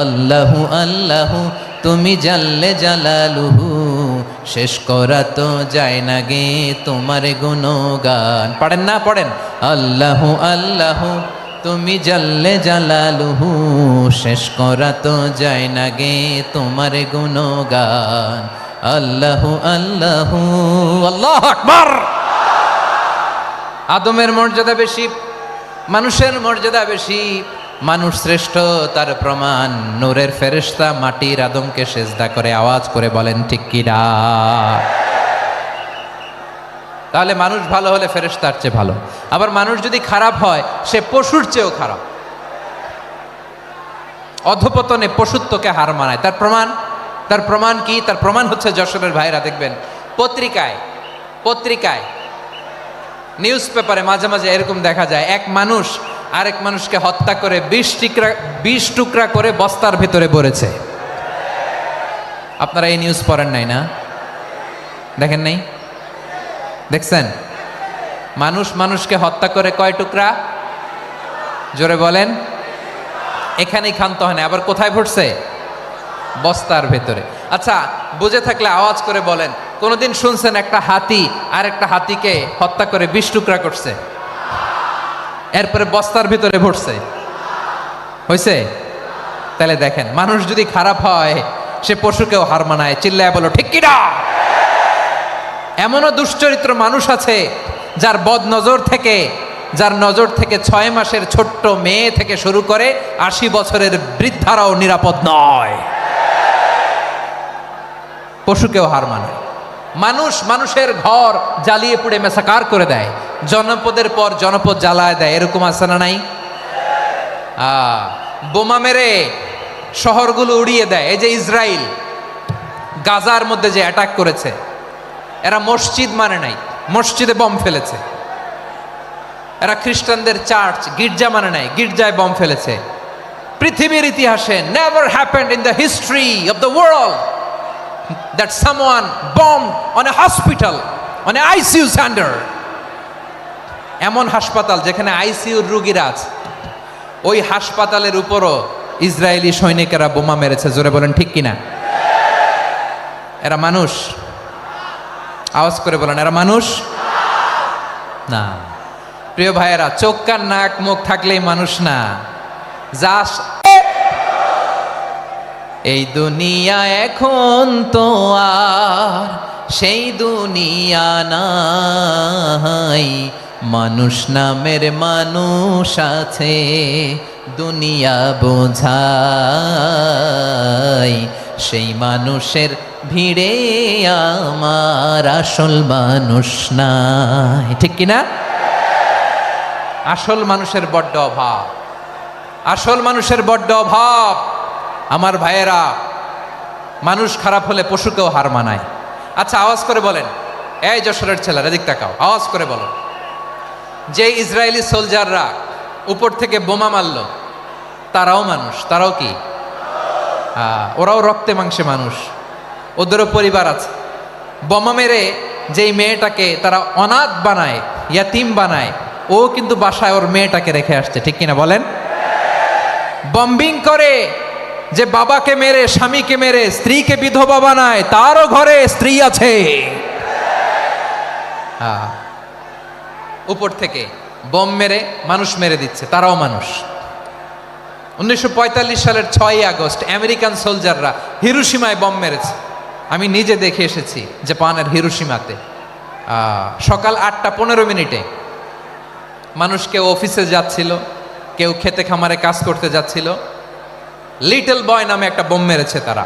আল্লাহু আল্লাহু তুমি জাল্লে জালালুহু, শেষ করা তো যায় না গে তোমার গুণগান। পড়েন না? পড়েন। আল্লাহু আল্লাহু তুমি জাল্লে জালালুহু, শেষ করা তো যায় না গে তোমার গুণগান। আল্লাহু আল্লাহু আল্লাহু আকবার। আদমের মর্যাদা বেশি, মানুষের মর্যাদা বেশি, মানুষ শ্রেষ্ঠ, তার প্রমাণ নূরের ফেরেশতা মাটির আদমকে সেজদা করে। আওয়াজ করে বলেন ঠিক কিনা? তাহলে মানুষ ভালো হলে ফেরেশতার চেয়ে ভালো। আবার মানুষ যদি খারাপ হয় সে পশুর চেয়েও খারাপ। অধপতনে পশুত্বকে হার মানায়। তার প্রমাণ কি? তার প্রমাণ হচ্ছে যশোরের ভাইরা দেখবেন পত্রিকায় নিউজ পেপারে মাঝে মাঝে এরকম দেখা যায়, এক মানুষ আরেক মানুষকে হত্যা করে 20 টুকরা করে বস্তার ভিতরে ভরেছে। আপনারা এই নিউজ পড়েন নাই না? দেখেন নাই? দেখছেন? মানুষ মানুষকে হত্যা করে কয় টুকরা? জোরে বলেন। এখানেই ক্ষান্ত হয় না, আবার কোথায় ভরছে? বস্তার ভেতরে। আচ্ছা, বুঝে থাকলে আওয়াজ করে বলেন, কোনদিন শুনছেন একটা হাতি আর একটা হাতিকে হত্যা করে 20 টুকরা করছে, এরপরে বস্তার ভিতরে ভরছে? হয়েছে? তাহলে দেখেন, মানুষ যদি খারাপ হয় সে পশুকেও হার মানায়। চিল্লায় বলো ঠিক কিনা? এমনও দুশ্চরিত্র মানুষ আছে যার নজর থেকে 6 মাসের ছোট্ট মেয়ে থেকে শুরু করে 80 বছরের বৃদ্ধারাও নিরাপদ নয়। পশুকেও হার মানায়। মানুষের ঘর জ্বালিয়ে পুড়ে মেসাকার করে দেয়, জনপদের পর জনপদ জ্বালায় দেয়। এরকম আছে না নাই? বোমা মেরে শহরগুলো উড়িয়ে দেয়। এই যে ইসরায়েল গাজার মধ্যে যে অ্যাটাক করেছে, এরা মসজিদ মানে নাই, মসজিদে বম ফেলেছে। এরা খ্রিস্টানদের চার্চ গির্জা মানে নাই, গির্জায় বম ফেলেছে। পৃথিবীর ইতিহাসে never happened in the history of the world that someone bombed on a hospital, on a ICU center. এমন হাসপাতাল যেখানে আইসিইউর রোগীরা আছে, ওই হাসপাতালের উপরও ইসরায়েলি সৈনিকেরা বোমা মেরেছে। জোরে বলেন ঠিক কিনা? এরা মানুষ? আওয়াজ করে বলেন, এরা মানুষ না। প্রিয় ভাইয়েরা, চোখ কান নাক মুখ থাকলেই মানুষ না। যা এই দুনিয়া এখন তো আর সেই দুনিয়া নাই, মানুষ নামের মানুষ আছে দুনিয়া বোঝাই, সেই মানুষের ভিড়ে আমার আসল মানুষ নাই। ঠিক কিনা? আসল মানুষের বড্ড অভাব, আসল মানুষের বড্ড অভাব। আমার ভাইয়েরা, মানুষ খারাপ হলে পশুকেও হার মানায়। আচ্ছা, আওয়াজ করে বলেন, এই যশোরের ছেলেরা এদিক তাকাও, আওয়াজ করে বলো, যে ইসরায়েলি সোলজাররা উপর থেকে বোমা মারল তারাও মানুষ? তারাও কি? ওরাও রক্তে মাংসে মানুষ, ওদেরও পরিবার আছে। বোমা মেরে যেই মেয়েটাকে তারা অনাথ বানায়, ইয়াতিম বানায়, ও কিন্তু বাসায় ওর মেয়েটাকে রেখে আসছে। ঠিক কিনা বলেন? বম্বিং করে যে বাবাকে মেরে, স্বামীকে মেরে স্ত্রীকে বিধবা বানায়, তারও ঘরে স্ত্রী আছে। উপর থেকে বম মেরে মানুষ মেরে দিচ্ছে, তারাও মানুষ। 1945 সালের 6ই আগস্ট আমেরিকান সোলজাররা হিরোশিমায় বম মেরেছে। আমি নিজে দেখে এসেছি জাপানের হিরোশিমাতে। সকাল 8:15 মানুষ কেউ অফিসে যাচ্ছিল, কেউ খেতে খামারে কাজ করতে যাচ্ছিল। লিটল বয় নামে একটা বোম মেরেছে তারা।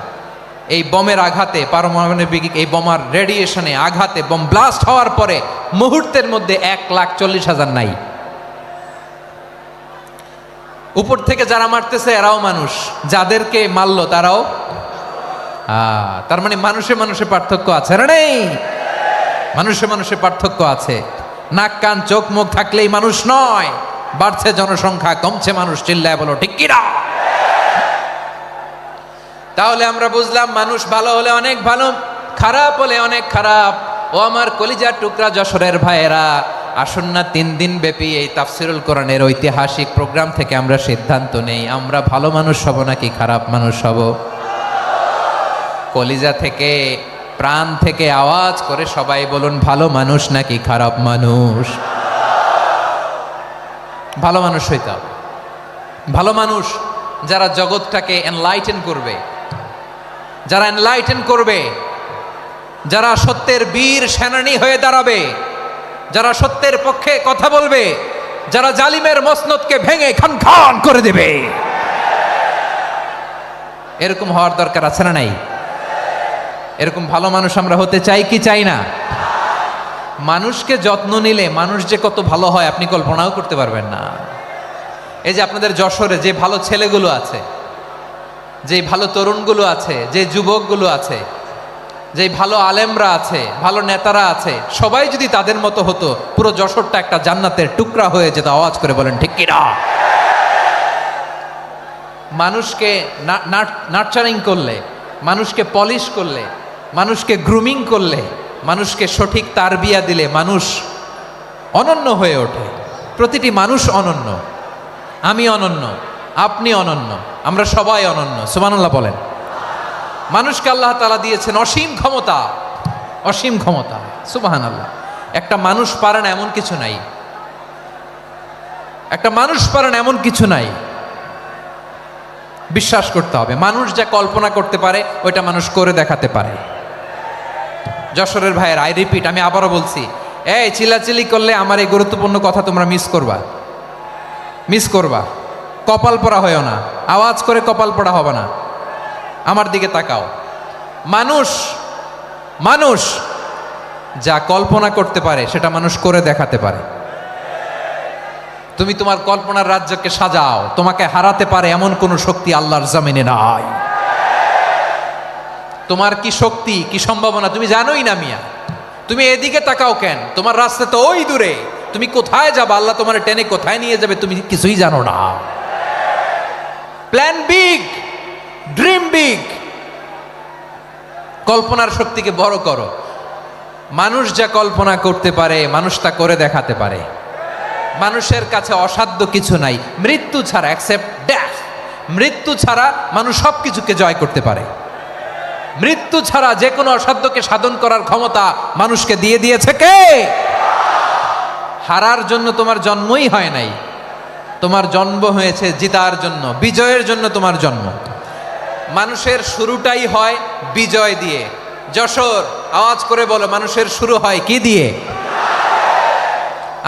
এই বোমের আঘাতে, পারমাণবিক এই বোমার রেডিয়েশনে আঘাতে বোম ব্লাস্ট হওয়ার পরে মুহূর্তের মধ্যে 1,40,000 নাই। উপর থেকে যারা মারতেছে এরাও মানুষ, যাদেরকে মারলো তারাও। তার মানে মানুষে মানুষে পার্থক্য আছে না? নেই? মানুষে মানুষে পার্থক্য আছে। নাক কান চোখ মুখ থাকলেই মানুষ নয়। বাড়ছে জনসংখ্যা, কমছে মানুষ। চিল্লায় বলো ঠিক কিনা? তাহলে আমরা বুঝলাম, মানুষ ভালো হলে অনেক ভালো, খারাপ হলে অনেক খারাপ। ও আমার কলিজার টুকরা যশোরের ভাইয়েরা, আসুন না 3 দিন ব্যাপী এই তাফসিরুল কোরআনের ঐতিহাসিক প্রোগ্রাম থেকে আমরা সিদ্ধান্ত নেই, আমরা ভালো মানুষ হব নাকি খারাপ মানুষ হব। কলিজা থেকে, প্রাণ থেকে আওয়াজ করে সবাই বলুন, ভালো মানুষ নাকি খারাপ মানুষ? ভালো মানুষ হইতে হবে। ভালো মানুষ যারা জগৎটাকে এনলাইটেন করবে, যারা এনলাইটেন করবে, যারা সত্যের বীর সেনানী হয়ে দাঁড়াবে, যারা সত্যের পক্ষে কথা বলবে, যারা জালিমের মসনদকে ভেঙে খান খান করে দেবে। এরকম হওয়ার দরকার আছে না নাই? এরকম ভালো মানুষ আমরা হতে চাই কি চাই না? মানুষকে যত্ন নিলে মানুষ যে কত ভালো হয় আপনি কল্পনাও করতে পারবেন না। এই যে আপনাদের যশোরে যে ভালো ছেলেগুলো আছে, যে ভালো তরুণগুলো আছে, যে যুবকগুলো আছে, যে ভালো আলেমরা আছে, ভালো নেতারা আছে, সবাই যদি তাদের মতো হতো পুরো যশোরটা একটা জান্নাতের টুকরা হয়ে যেত। আওয়াজ করে বলেন ঠিক কিনা? মানুষকে নার্চারিং করলে, মানুষকে পলিশ করলে, মানুষকে গ্রুমিং করলে, মানুষকে সঠিক তারবিয়া দিলে মানুষ অনন্য হয়ে ওঠে। প্রতিটি মানুষ অনন্য। আমি অনন্য, আপনি অনন্য, আমরা সবাই অনন্য। সুবহানাল্লাহ বলেন। মানুষকে আল্লাহ তাআলা দিয়েছেন অসীম ক্ষমতা, অসীম ক্ষমতা। সুবহানাল্লাহ। একটা মানুষ পারে না এমন কিছু নাই, একটা মানুষ পারে না এমন কিছু নাই। বিশ্বাস করতে হবে, মানুষ যা কল্পনা করতে পারে ওইটা মানুষ করে দেখাতে পারে। যশোরের ভাইয়ের, আই রিপিট, আমি আবারও বলছি, এই চিল্লাচিল্লি করলে আমার এই গুরুত্বপূর্ণ কথা তোমরা মিস করবা, মিস করবা। কপাল পড়া হয়েও না, আওয়াজ করে কপাল পড়া হবে না। আমার দিকে তাকাও। মানুষ মানুষ যা কল্পনা করতে পারে সেটা মানুষ করে দেখাতে পারে। তুমি তোমার কল্পনার রাজ্যকে সাজাও, তোমাকে হারাতে পারে এমন কোন শক্তি আল্লাহর জমিনে নাই। তোমার কি শক্তি, কি সম্ভাবনা তুমি জানোই না মিয়া। তুমি এদিকে তাকাও কেন? তোমার রাস্তা তো ওই দূরে। তুমি কোথায় যাবে, আল্লাহ তোমার টেনে কোথায় নিয়ে যাবে তুমি কিছুই জানো না। প্ল্যান বিগ, ড্রিম বিগ, কল্পনার শক্তিকে বড় করো। মানুষ যা কল্পনা করতে পারে মানুষ তা করে দেখাতে পারে। মানুষের কাছে অসাধ্য কিছু নাই মৃত্যু ছাড়া, এক্সেপ্ট ডেথ। মৃত্যু ছাড়া মানুষ সব কিছুকে জয় করতে পারে। মৃত্যু ছাড়া যে কোনো অসাধ্যকে সাধন করার ক্ষমতা মানুষকে দিয়ে দিয়েছে কে? হারার জন্য তোমার জন্মই হয় নাই, তোমার জন্ম হয়েছে জিতার জন্য, বিজয়ের জন্য তোমার জন্ম। মানুষের শুরুটাই হয় বিজয় দিয়ে। যশোর, আওয়াজ করে বলো, মানুষের শুরু হয় কি দিয়ে?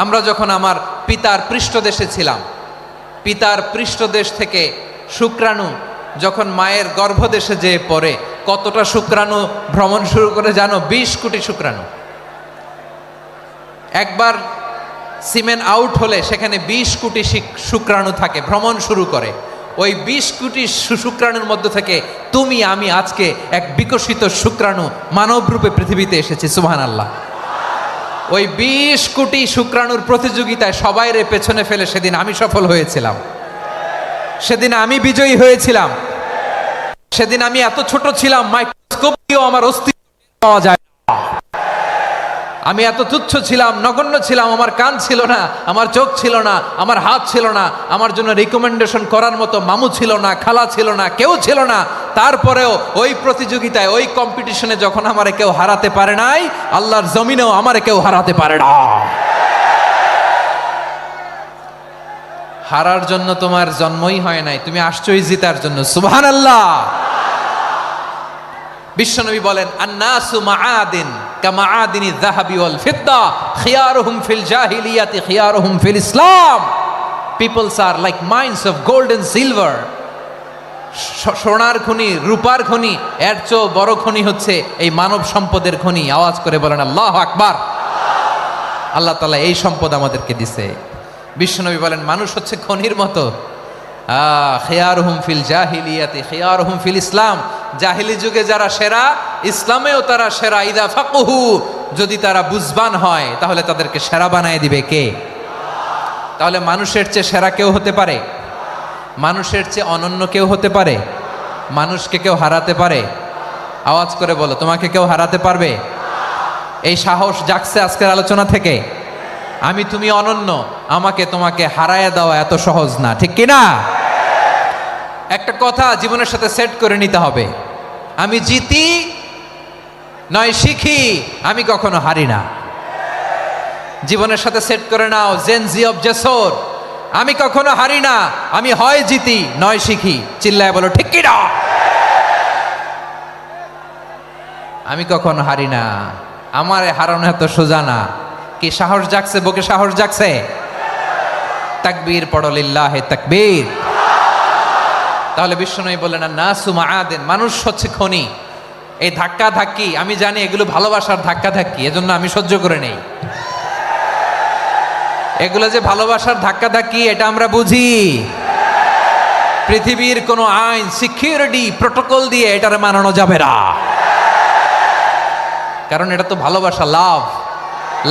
আমরা যখন আমার পিতার পৃষ্ঠদেশে ছিলাম, পিতার পৃষ্ঠদেশ থেকে শুক্রাণু যখন মায়ের গর্ভদেশে যেয়ে পড়ে, কতটা শুক্রাণু ভ্রমণ শুরু করে জানো? 20 কোটি শুক্রাণু। একবার সিমেন আউট হলে সেখানে 20 কোটি শুক্রাণু থাকে, ভ্রমণ শুরু করে। ওই 20 কোটি শুক্রাণুর মধ্যে থেকে তুমি আমি আজকে এক বিকশিত শুক্রাণু মানব রূপে পৃথিবীতে এসেছি। সুবহানাল্লাহ। ওই 20 কোটি শুক্রাণুর প্রতিযোগিতায় সবাইরে পেছনে ফেলে সেদিন আমি সফল হয়েছিলাম, সেদিন আমি বিজয়ী হয়েছিলাম। সেদিন আমি এত ছোট ছিলাম, মাইক্রোস্কোপ দিয়েও আমার অস্তিত্ব পাওয়া যায় না। আমি এত তুচ্ছ ছিলাম, নগণ্য ছিলাম। আমার কান ছিল না, আমার চোখ ছিল না, আমার হাত ছিল না, আমার জন্য রিকমেন্ডেশন করার মতো মামু ছিল না, খালা ছিল না, কেউ ছিল না। তারপরেও ওই প্রতিযোগিতায়, ওই কম্পিটিশনে যখন আমারে কেউ হারাতে পারে নাই, আল্লাহর জমিনেও আমারে কেউ হারাতে পারে না। হারার জন্য তোমার জন্মই হয় নাই, তুমি আসছোই জিতার জন্য। সুবহানাল্লাহ। বিশ্বনবী বলেন, আন্নাসু মাআদিন কামাআদিনি যাহাবি ওয়াল ফিদ্দা খিয়ারুহুম ফিল জাহিলিয়াতি খিয়ারুহুম ফিল ইসলাম। Peoples are like mines of gold and silver. সোনার খনি, রূপার খনি, এর চেয়েও বড় খনি হচ্ছে এই মানব সম্পদের খনি। আওয়াজ করে বলেন আল্লাহু আকবার। আল্লাহ তাআলা এই সম্পদ আমাদেরকে দিছে। বিশ্বনবী বলেন, মানুষ হচ্ছে খনির মতো। খিয়ারুহুম ফিল জাহিলিয়াতি খিয়ারুহুম ফিল ইসলাম। জাহিলি যুগে যারা সেরা, ইসলামেও তারা সেরা। ইদা ফাকুহু, যদি তারা বুঝবান হয় তাহলে তাদেরকে সেরা বানায় দিবে কে? তাহলে মানুষের চেয়ে সেরা কেউ হতে পারে? মানুষের চেয়ে অনন্য কেউ হতে পারে? মানুষকে কেউ হারাতে পারে? আওয়াজ করে বলো, তোমাকে কেউ হারাতে পারবে? এই সাহস জাগছে আজকের আলোচনা থেকে। আমি তুমি অনন্য, আমাকে তোমাকে হারায় দেওয়া এত সহজ না, ঠিক কিনা? একটা কথা জীবনের সাথে সেট করে নিতে হবে, আমি জিতি নয় শিখি, আমি কখনো হারি না। জীবনের সাথে সেট করে নাও, জেনজি অফ যশোর, আমি কখনো হারি না, আমি হয় জিতি নয় শিখি। চিল্লায় বলো ঠিক কিনা? আমি কখনো হারি না, আমার হারানো এত সোজা না। কি সাহস জাগছে? বুকে সাহস জাগছে? তাকবীর পড়ো, লিল্লাহে তাকবীর। তাহলে বিশ্বনবী বললেন, নাসু মাআদিন, মানুষ হচ্ছে খনি। এই ধাক্কা ধাক্কি, আমি জানি এগুলো ভালোবাসার ধাক্কা ধাক্কি, এজন্য আমি সহ্য করে নেই। এগুলো যে ভালোবাসার ধাক্কাধাক্কি এটা আমরা বুঝি। পৃথিবীর কোনো আইন, সিকিউরিটি প্রোটোকল দিয়ে এটারে মানানো যাবে না, কারণ এটা তো ভালোবাসা, লাভ।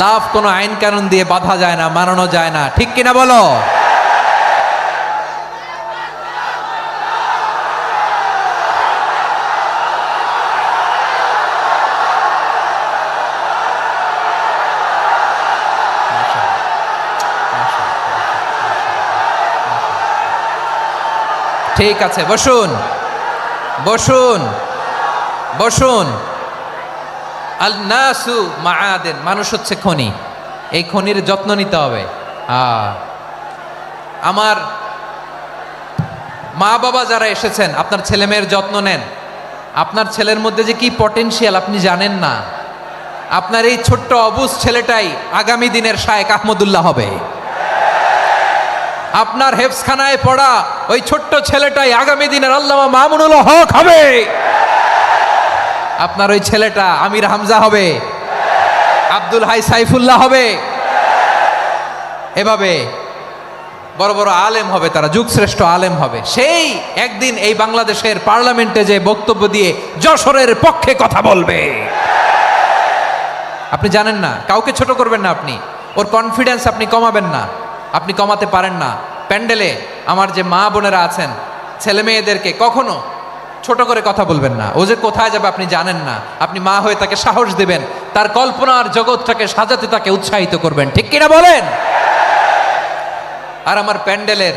লাভ কোনো আইন কানুন দিয়ে বাধা যায় না, মানানো যায় না, ঠিক কিনা বলো? ঠিক আছে, বসুন বসুন বসুন। আল নাসু মাআদেন, মানুষ হচ্ছে খনি, এই খনির যত্ন নিতে হবে। আমার মা বাবা যারা এসেছেন, আপনার ছেলে মেয়ের যত্ন নেন। আপনার ছেলের মধ্যে যে কি পটেনশিয়াল আপনি জানেন না। আপনার এই ছোট্ট অবুজ ছেলেটাই আগামী দিনের শায়েখ আহমদুল্লাহ হবে। আপনার হেফসখানায় পড়া ওই ছোট্ট ছেলেটাই আগামী দিনের আল্লামা মামুনুল হক হবে। আপনার ওই ছেলেটা আমির হামজা হবে, আব্দুল হাই সাইফুল্লাহ হবে। এভাবে বড় বড় আলেম হবে, তারা যুগশ্রেষ্ঠ আলেম হবে। সেই একদিন এই বাংলাদেশের পার্লামেন্টে যে বক্তব্য দিয়ে যশোরের পক্ষে কথা বলবে। আপনি জানেন না, কাউকে ছোট করবেন না আপনি, ওর কনফিডেন্স আপনি কমাবেন না, আপনি কমাতে পারেন না। প্যান্ডেলে আমার যে মা বোনেরা আছেন, ছেলে মেয়েদেরকে কখনো ছোট করে কথা বলবেন না। ও যে কোথায় যাবে আপনি জানেন না, আপনি মা হয়ে তাকে সাহস দিবেন, তার কল্পনার জগৎটাকে সাজাতে তাকে উৎসাহিত করবেন, ঠিক কিনা বলেন? আর আমার প্যান্ডেলের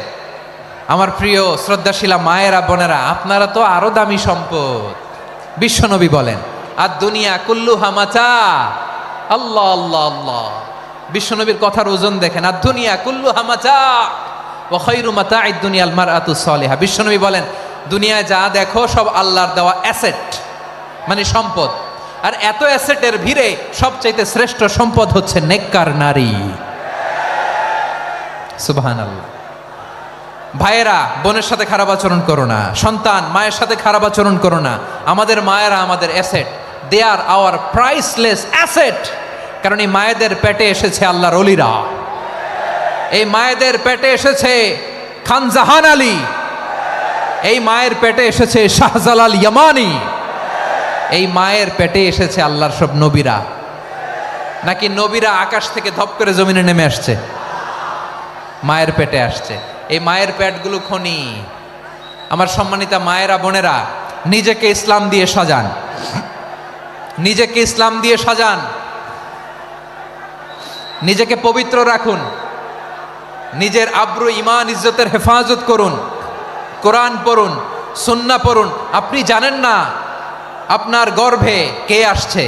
আমার প্রিয় শ্রদ্ধাশীলা মায়েরা বোনেরা, আপনারা তো আরো দামি সম্পদ। বিশ্বনবী বলেন, আর দুনিয়া কুল্লুহা মাতা। আল্লাহ আল্লাহ আল্লাহ, বিশ্বনবীর কথার ওজন দেখেন। আর দুনিয়া কুল্লুহা মাতা ওয়া খায়রু মাতা'আদ দুনিয়াল মারআতু সালিহা। বিশ্বনবী বলেন, দুনিয়ায় যা দেখো সব আল্লাহর দেওয়া অ্যাসেট, মানে সম্পদ। আর এত অ্যাসেটের ভিড়ে সবচাইতে শ্রেষ্ঠ সম্পদ হচ্ছে নেককার নারী। সুবহানাল্লাহ। ভাইয়েরা বোনের সাথে খারাপ আচরণ করো না, সন্তান মায়ের সাথে খারাপ আচরণ করো না। আমাদের মায়েরা আমাদের asset, they are our priceless asset. কারণ এই মায়েদের পেটে এসেছে আল্লাহর ওলিরা, এই মায়েদের পেটে এসেছে খান জাহান আলী, এই মায়ের পেটে এসেছে শাহজালাল ইয়ামানি, এই মায়ের পেটে এসেছে আল্লাহর সব নবীরা। নাকি নবীরা আকাশ থেকে ধপ করে জমিনে নেমে আসছে? মায়ের পেটে আসছে। এই মায়ের পেটগুলো খনি। আমার সম্মানিতা মায়েরা বোনেরা, নিজেকে ইসলাম দিয়ে সাজান, নিজেকে ইসলাম দিয়ে সাজান, নিজেকে পবিত্র রাখুন, নিজের আব্রু ইমান ইজ্জতের হেফাজত করুন, কোরআন পড়ুন, সুন্নাহ পড়ুন। আপনি জানেন না আপনার গর্ভে কে আসছে,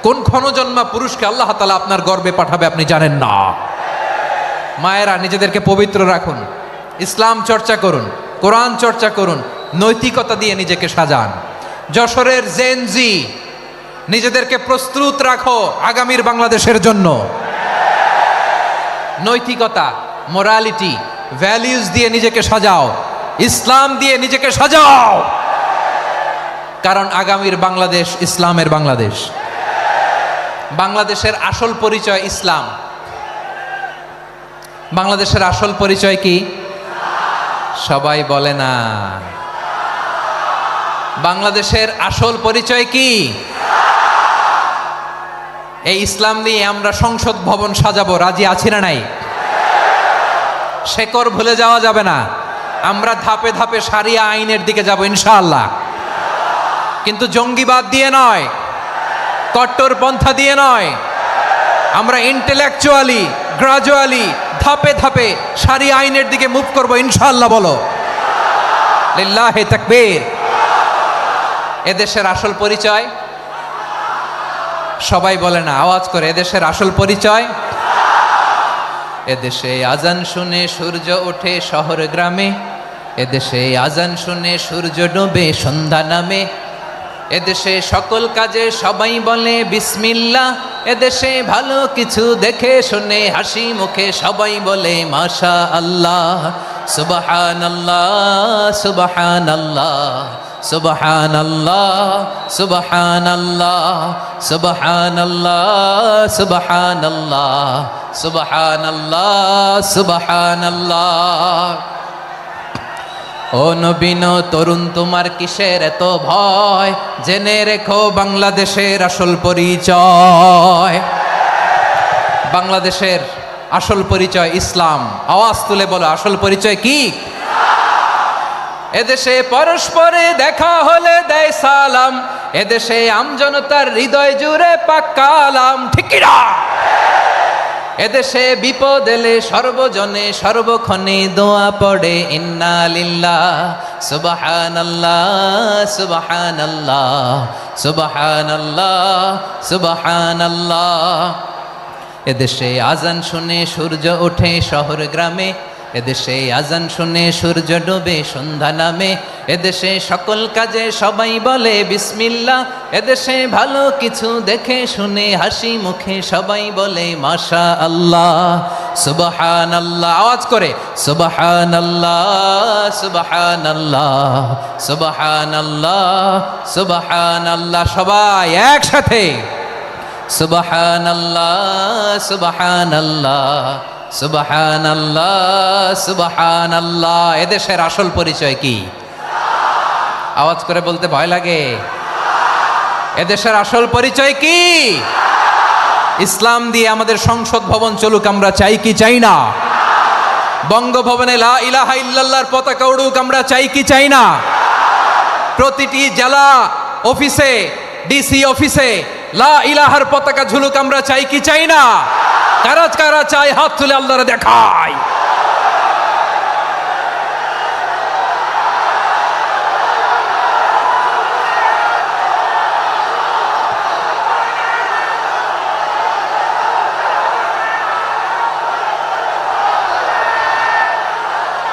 কোন ক্ষণজন্মা পুরুষকে আল্লাহ তাআলা আপনার গর্ভে পাঠাবে আপনি জানেন না। মায়েরা নিজেদেরকে পবিত্র রাখুন, ইসলাম চর্চা করুন, কোরআন চর্চা করুন, নৈতিকতা দিয়ে নিজেকে সাজান। যশোরের জেনজি, নিজেদেরকে প্রস্তুত রাখো আগামীর বাংলাদেশের জন্য। নৈতিকতা, মোরালিটি, ভ্যালিউজ দিয়ে নিজেকে সাজাও, ইসলাম দিয়ে নিজেকে সাজাও। কারণ আগামীর বাংলাদেশ ইসলামের বাংলাদেশ। বাংলাদেশের আসল পরিচয় ইসলাম। বাংলাদেশের আসল পরিচয় কি? সবাই বলে না। বাংলাদেশের আসল পরিচয় কি? এই ইসলাম নিয়ে আমরা সংসদ ভবন সাজাবো, রাজি আছি না নাই? শেকড় ভুলে যাওয়া যাবে না। আমরা ধাপে ধাপে শারিয়া আইনের দিকে যাব ইনশাআল্লাহ, কিন্তু জঙ্গিবাদ দিয়ে নয়, কট্টর পন্থা দিয়ে নয়। আমরা ইন্টেলেকচুয়ালি, গ্রাজুয়ালি, ধাপে ধাপে শারিয়া আইনের দিকে মুভ করব ইনশাআল্লাহ। বলো লিল্লাহি তাকবীর। এদেশের আসল পরিচয় সবাই বলে না, আওয়াজ করে, এদেশের আসল পরিচয়। এদেশে আজান শুনে সূর্য ওঠে শহর গ্রামে, এদেশে আজান শুনে সূর্য ডোবে সন্ধ্যা নামে, এদেশে সকল কাজে সবাই বলে বিসমিল্লাহ, এদেশে ভালো কিছু দেখে শুনে হাসি মুখে সবাই বলে মাশা আল্লাহ, সুবহানাল্লাহ সুবহানাল্লাহ সুবহানাল্লাহ সুবহানাল্লাহ সুবহানাল্লাহ সুবহানাল্লাহ সুবহানাল্লাহ সুবহানাল্লাহ। ও নবীন তরুণ তোমার কিসের এত ভয়, জেনে রেখো বাংলাদেশের আসল পরিচয়। বাংলাদেশের আসল পরিচয় ইসলাম। আওয়াজ তুলে বলো, আসল পরিচয় কি? এদেশে পরস্পরে দেখা হলে দেয় সালাম, এদেশে আমজনতার হৃদয় জুড়ে পাক্কালাম, ঠিক কি না? এদেশে বিপদ এলে সর্বজনে সর্বক্ষণে দোয়া পড়ে ইন্না লিল্লাহ সুবহানাল্লাহ সুবহানাল্লাহ সুবহানাল্লাহ সুবহানাল্লাহ। এদেশে আজান শুনে সূর্য ওঠে শহর গ্রামে, এদেশে আজান শুনে সূর্য ডোবে সন্ধ্যা নামে, এদেশে সকল কাজে সবাই বলে বিসমিল্লাহ, এদেশে ভালো কিছু দেখে শুনে হাসি মুখে সবাই বলে মাশা আল্লাহ সুবহানাল্লাহ। আওয়াজ করে সুবহানাল্লাহ সুবহানাল্লাহ সুবহানাল্লাহ সুবহানাল্লাহ। সবাই একসাথে সুবহানাল্লাহ সুবহানাল্লাহ সুবহানাল্লাহ সুবহানাল্লাহ। এদেশের আসল পরিচয় কি? আওয়াজ করে বলতে ভয় লাগে। এদেশের আসল পরিচয় কি? ইসলাম দিয়ে আমাদের সংসদ ভবন চলুক, আমরা চাই কি চাই না? বঙ্গভবনে লা ইলাহা ইল্লাল্লাহর পতাকা উড়ুক, আমরা চাই কি চাই না? প্রতিটি জেলা অফিসে, ডিসি অফিসে লা ইলাহার পতাকা ঝুলুক, আমরা চাই কি চাই না? কারা কারা চাই হাত তুলে আল্লাহরে দেখায়।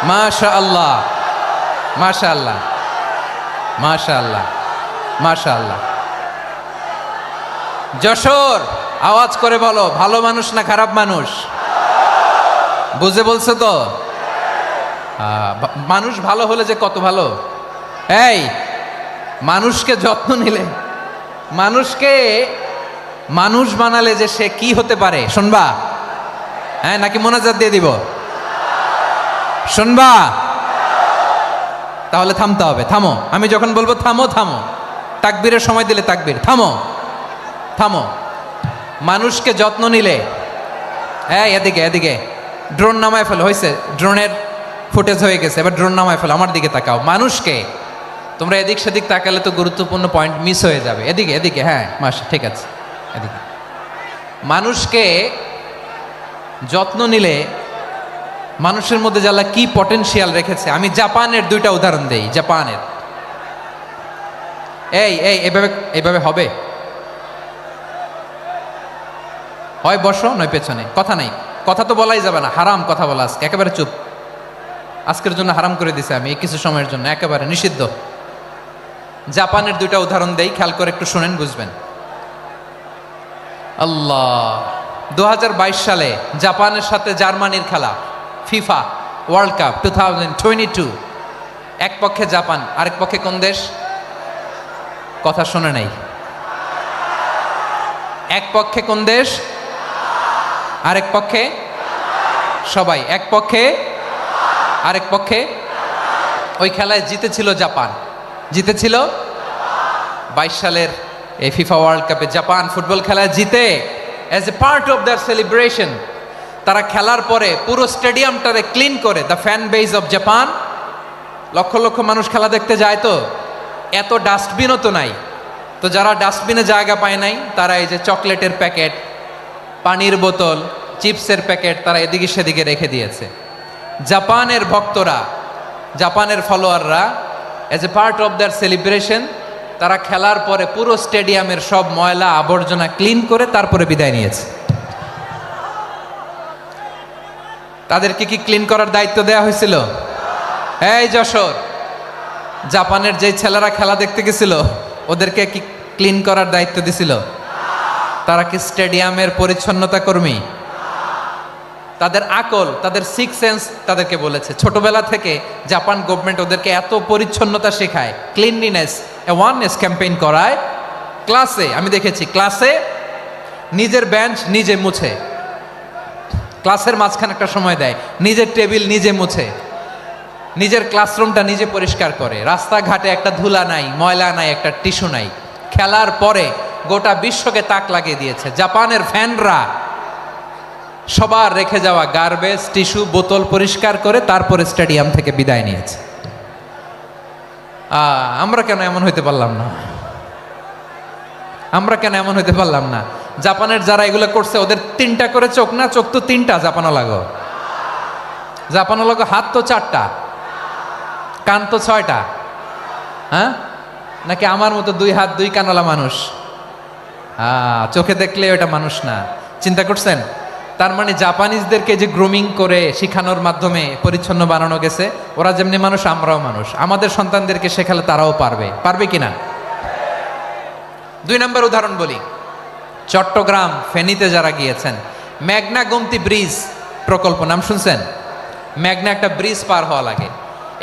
মাশাআল্লাহ মাশাআল্লাহ মাশাআল্লাহ মাশাআল্লাহ। যশোর, আওয়াজ করে বলো, ভালো মানুষ না খারাপ মানুষ? বুঝে বলছো তো? মানুষ ভালো হলে যে কত ভালো। এই মানুষকে যত্ন নিলে, মানুষকে মানুষ বানালে যে সে কি হতে পারে শুনবা? হ্যাঁ, নাকি মোনাজাত দিয়ে দিব? শুনবা? তাহলে থামতে হবে। থামো, আমি যখন বলবো থামো থামো, তাকবীরের সময় দিলে তাকবীর, থামো থামো। মানুষকে যত্ন নিলে, হ্যাঁ এদিকে এদিকে, ড্রোন নামায় ফেলো, হয়েছে, ড্রোনের ফুটেজ হয়ে গেছে, এবার ড্রোন নামায় ফেলো, আমার দিকে তাকাও। মানুষকে, তোমরা এদিক সেদিক তাকালে তো গুরুত্বপূর্ণ পয়েন্ট মিস হয়ে যাবে। এদিকে এদিকে, হ্যাঁ মাস ঠিক আছে, এদিকে। মানুষকে যত্ন নিলে মানুষের মধ্যে যারা কি পটেনশিয়াল রেখেছে, আমি জাপানের দুইটা উদাহরণ দেই। জাপানের, এই এই এভাবে এভাবে হবে, হয় বসো নয় পেছনে, কথা নাই, কথা তো বলাই যাবে না, হারাম কথা বলা আজকে, একেবারে চুপ। আজকের জন্য হারাম করে দিছে আমি, এই কিছু সময়ের জন্য একেবারে নিষিদ্ধ। জাপানের দুইটা উদাহরণ দেই, খেয়াল করে একটু শুনেন, বুঝবেন। আল্লাহ, 2022 সালে জাপানের সাথে জার্মানির খেলা, ফিফা ওয়ার্ল্ড কাপ 2022। এক পক্ষে জাপান, আরেক পক্ষে কোন দেশ? কথা শোনে নাই। এক পক্ষে কোন দেশ? আরেক পক্ষে? সবাই এক পক্ষে, আরেক পক্ষে। ওই খেলায় জিতেছিল জাপান, জিতেছিল 22 সালের এই ফিফা ওয়ার্ল্ড কাপে জাপান ফুটবল খেলায় জিতে, as a part of their celebration তারা খেলার পরে পুরো স্টেডিয়ামটারে ক্লিন করে, the fan base of Japan. লক্ষ লক্ষ মানুষ খেলা দেখতে যায়, তো এত ডাস্টবিনও তো নাই, তো যারা ডাস্টবিনে জায়গা পায় নাই তারা এই যে চকলেটের প্যাকেট, পানির বোতল, চিপসের প্যাকেট তারা এদিকে সেদিকে রেখে দিয়েছে। জাপানের ভক্তরা, জাপানের ফলোয়াররা, as a part of their celebration তারা খেলার পরে পুরো স্টেডিয়ামের সব ময়লা আবর্জনা ক্লিন করে তারপরে বিদায় নিয়েছে। তাদেরকে কি ক্লিন করার দায়িত্ব দেওয়া হয়েছিল? এই যশোর, জাপানের যে ছেলেরা খেলা দেখতে গেছিল ওদেরকে কি ক্লিন করার দায়িত্ব দিছিল? তারা কি স্টেডিয়ামের পরিচ্ছন্নতা কর্মী? তাদের আকল, তাদের সিক্স সেন্স তাদেরকে বলেছে। ছোটবেলা থেকে জাপান গভর্নমেন্ট ওদেরকে এত পরিচ্ছন্নতা শেখায়, ক্লিনলিনেস অ্যাওয়ারনেস ক্যাম্পেইন করায়। ক্লাসে আমি দেখেছি, ক্লাসে নিজের বেঞ্চ নিজে মুছে, ক্লাসের মাঝখানে একটা সময় দেয়, নিজের টেবিল নিজে মুছে, নিজের ক্লাসরুমটা নিজে পরিষ্কার করে। রাস্তাঘাটে একটা ধুলা নাই, ময়লা নাই, একটা টিস্যু নাই। খেলার পরে গোটা বিশ্বকে তাক লাগিয়ে দিয়েছে। জাপানের ফ্যানরা সবার রেখে যাওয়া গার্বেজ, টিস্যু, বোতল পরিষ্কার করে তারপরে স্টেডিয়াম থেকে বিদায় নিয়েছে। আমরা কেন এমন হইতে পারলাম না? আমরা কেন এমন হইতে পারলাম না? জাপানের যারা এগুলো করছে ওদের 3টা করে চোখ না? চোখ তো 3টা। জাপানো লাগো হাত তো 4টা, কান তো 6টা। হ্যাঁ, নাকি আমার মতো 2 হাত 2 কানওয়ালা মানুষ? চোখে দেখলে ওটা মানুষ না। চিন্তা করছেন? তার মানে জাপানিজদেরকে যে গ্রুমিং করে শিখানোর মাধ্যমে পরিচ্ছন্ন বানানো গেছে, ওরা যেমনি মানুষ আমরাও মানুষ। আমাদের সন্তানদেরকে শেখালে তারাও পারবে। পারবে কিনা? 2 নম্বর উদাহরণ বলি। চট্টগ্রাম ফেনীতে যারা গিয়েছেন, মেঘনা গোমতী ব্রিজ প্রকল্প নাম শুনছেন? মেঘনা একটা ব্রিজ পার হওয়া লাগে।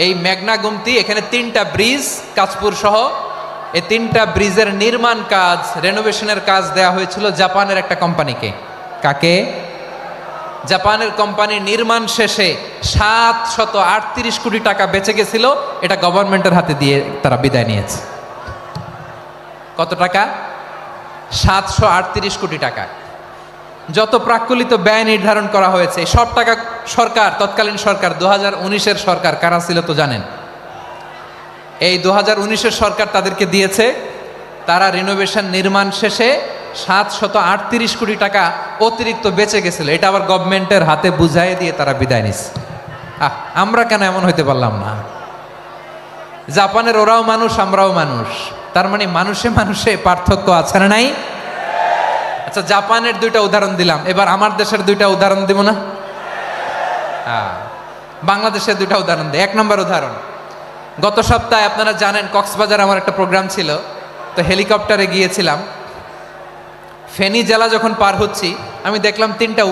এই মেঘনা গোমতী, এখানে 3টা ব্রিজ কাঁচপুর সহ, এই 3টা ব্রিজের নির্মাণ কাজ, রেনোভেশনের কাজ দেয়া হয়েছিল জাপানের একটা কোম্পানিকে। কাকে? জাপানের কোম্পানি। নির্মাণ শেষে 738 কোটি টাকা বেঁচে গেছিল, এটা গভর্নমেন্টের হাতে দিয়ে তারা বিদায় নিয়েছে। কত টাকা? 738 কোটি টাকা। যত প্রাক্কলিত ব্যয় নির্ধারণ করা হয়েছে সব টাকা সরকার, তৎকালীন সরকার 2019-এর সরকার, কারা ছিল তো জানেন? এই 2019-এর সরকার তাদেরকে দিয়েছে। তারা রিনোভেশন নির্মাণ শেষে 738 কোটি টাকা অতিরিক্ত বেঁচে গেছিল, এটা আবার গভর্নমেন্টের হাতে বুঝাই দিয়ে তারা বিদায় নিচ্ছে। আমরা কেন এমন হইতে পারলাম না? জাপানের ওরাও মানুষ, আমরাও মানুষ। তার মানে মানুষে মানুষে পার্থক্য আছে না নাই? আচ্ছা, জাপানের 2টা উদাহরণ দিলাম, এবার আমার দেশের 2টা উদাহরণ দিব না? বাংলাদেশের 2টা উদাহরণ দিই। 1 নম্বর উদাহরণ, গত সপ্তাহে আপনারা জানেন কক্সবাজার আমার একটা প্রোগ্রাম ছিল, তো হেলিকপ্টারে গিয়েছিলাম। ফেনী জেলা যখন পার হচ্ছি, আমি দেখলাম 3টা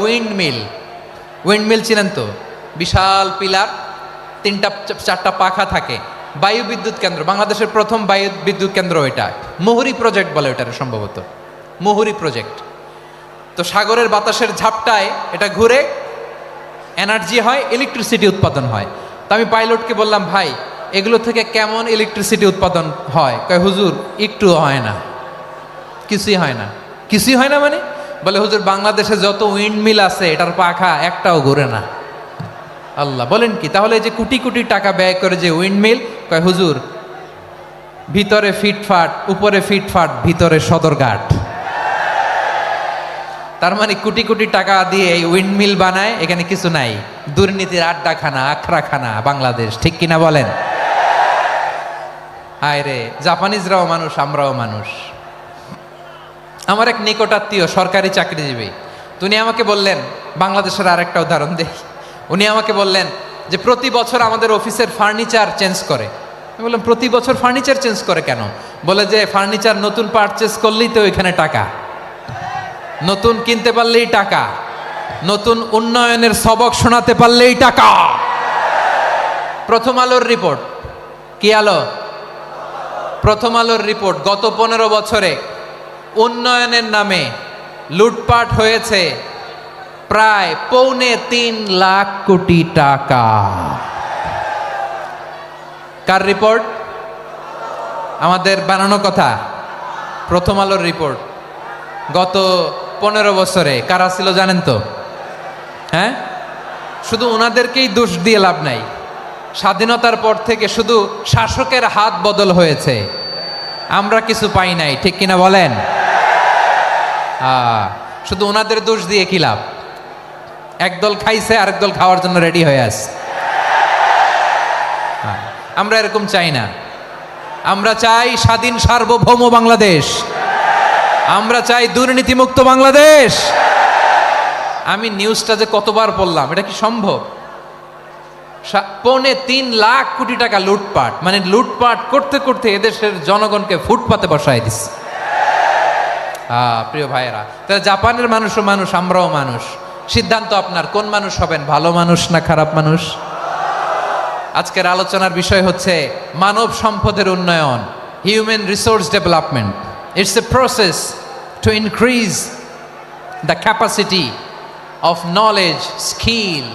উইন্ডমিল চিনেন তো? বিশাল পিলার, 3টা-4টা পাখা থাকে। বায়ু বিদ্যুৎ কেন্দ্র, বাংলাদেশের প্রথম বায়ু বিদ্যুৎ কেন্দ্র এটা। মুহুরী প্রজেক্ট বলে এটার, সম্ভবত মুহুরী প্রজেক্ট। তো সাগরের বাতাসের ঝাপটায় এটা ঘুরে এনার্জি হয়, ইলেকট্রিসিটি উৎপাদন হয়। তো আমি পাইলটকে বললাম, ভাই এগুলো থেকে কেমন ইলেকট্রিসিটি উৎপাদন হয়? কয়, হুজুর একটুও হয় না, কিছুই হয় না। কিছুই হয় না মানে? বলে, হুজুর বাংলাদেশে যত উইন্ডমিল আছে এটার পাখা একটাও ঘুরে না। আল্লাহ, বলেন কি? তাহলে এই যে কোটি কোটি টাকা ব্যয় করে যে উইন্ডমিল, কয় হুজুর ভিতরে ফিটফাট, উপরে ফিটফাট, ভিতরে সদরঘাট। তার মানে কোটি কোটি টাকা দিয়ে এই উইন্ডমিল বানায়, এখানে কিছু নাই। দুর্নীতির আড্ডাখানা, আখড়াখানা বাংলাদেশ, ঠিক কিনা বলেন? হায় রে, জাপানিজরাও মানুষ, আমরাও মানুষ। আমার এক নিকটাত্মীয় সরকারি চাকরিজীবী, উনি আমাকে বললেন, বাংলাদেশের আরেকটা উদাহরণ দেখি। উনি আমাকে বললেন যে প্রতি বছর আমাদের অফিসের ফার্নিচার চেঞ্জ করে। আমি বললাম, প্রতি বছর ফার্নিচার চেঞ্জ করে কেন? বলে যে ফার্নিচার নতুন পারচেজ করলেই তো এখানে টাকা, নতুন কিনতে পারলেই টাকা, নতুন উন্নয়নের সবক শোনাতে পারলেই টাকা। প্রথম আলোর রিপোর্ট, কি আলো? প্রথম আলোর রিপোর্ট, গত 15 বছরে উন্নয়নের নামে লুটপাট হয়েছে প্রায় 3.25 লাখ কোটি টাকা। কার রিপোর্ট? আমাদের বানানো কথা। প্রথম আলোর রিপোর্ট। গত 15 বছরে কারা ছিল জানেন তো? হ্যাঁ, শুধু ওনাদেরকেই দোষ দিয়ে লাভ নাই। স্বাধীনতার পর থেকে শুধু শাসকের হাত বদল হয়েছে, আমরা কিছু পাই নাই, ঠিক কিনা বলেন? শুধু ওনাদের দোষ দিয়ে কি লাভ? একদল খাইছে, আরেক দল খাওয়ার জন্য রেডি হয়ে আছে। আমরা এরকম চাই না। আমরা চাই স্বাধীন সার্বভৌম বাংলাদেশ। আমরা চাই দুর্নীতিমুক্ত বাংলাদেশ। আমি নিউজটা যে কতবার পড়লাম, এটা কি সম্ভব? 3.25 লাখ কোটি টাকা লুটপাট, মানে লুটপাট করতে করতে এদেশের জনগণকে ফুটপাতে বসায় দিচ্ছে। প্রিয় ভাইয়েরা, তাহলে জাপানের মানুষও মানুষ, আমরাও মানুষ। সিদ্ধান্ত আপনার, কোন মানুষ হবেন, ভালো মানুষ না খারাপ মানুষ। আজকের আলোচনার বিষয় হচ্ছে মানব সম্পদের উন্নয়ন, human resource development. It's a process to increase the capacity of knowledge, skill,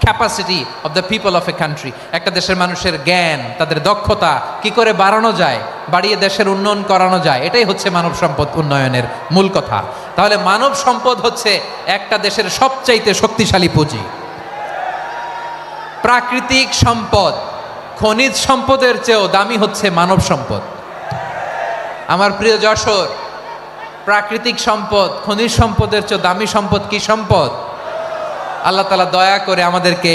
capacity of the people of a country. একটা দেশের মানুষের জ্ঞান, তাদের দক্ষতা কি করে বাড়ানো যায়, বাড়িয়ে দেশের উন্নয়ন করানো যায়, এটাই হচ্ছে মানব সম্পদ উন্নয়নের মূল কথা। তাহলে মানব সম্পদ হচ্ছে একটা দেশের সবচাইতে শক্তিশালী পুঁজি। প্রাকৃতিক সম্পদ, খনিজ সম্পদের চেয়েও দামি হচ্ছে মানব সম্পদ। আমার প্রিয় যশোর, প্রাকৃতিক সম্পদ, খনিজ সম্পদের চেয়ে দামি সম্পদ কি সম্পদ? আল্লাহ তাআলা দয়া করে আমাদেরকে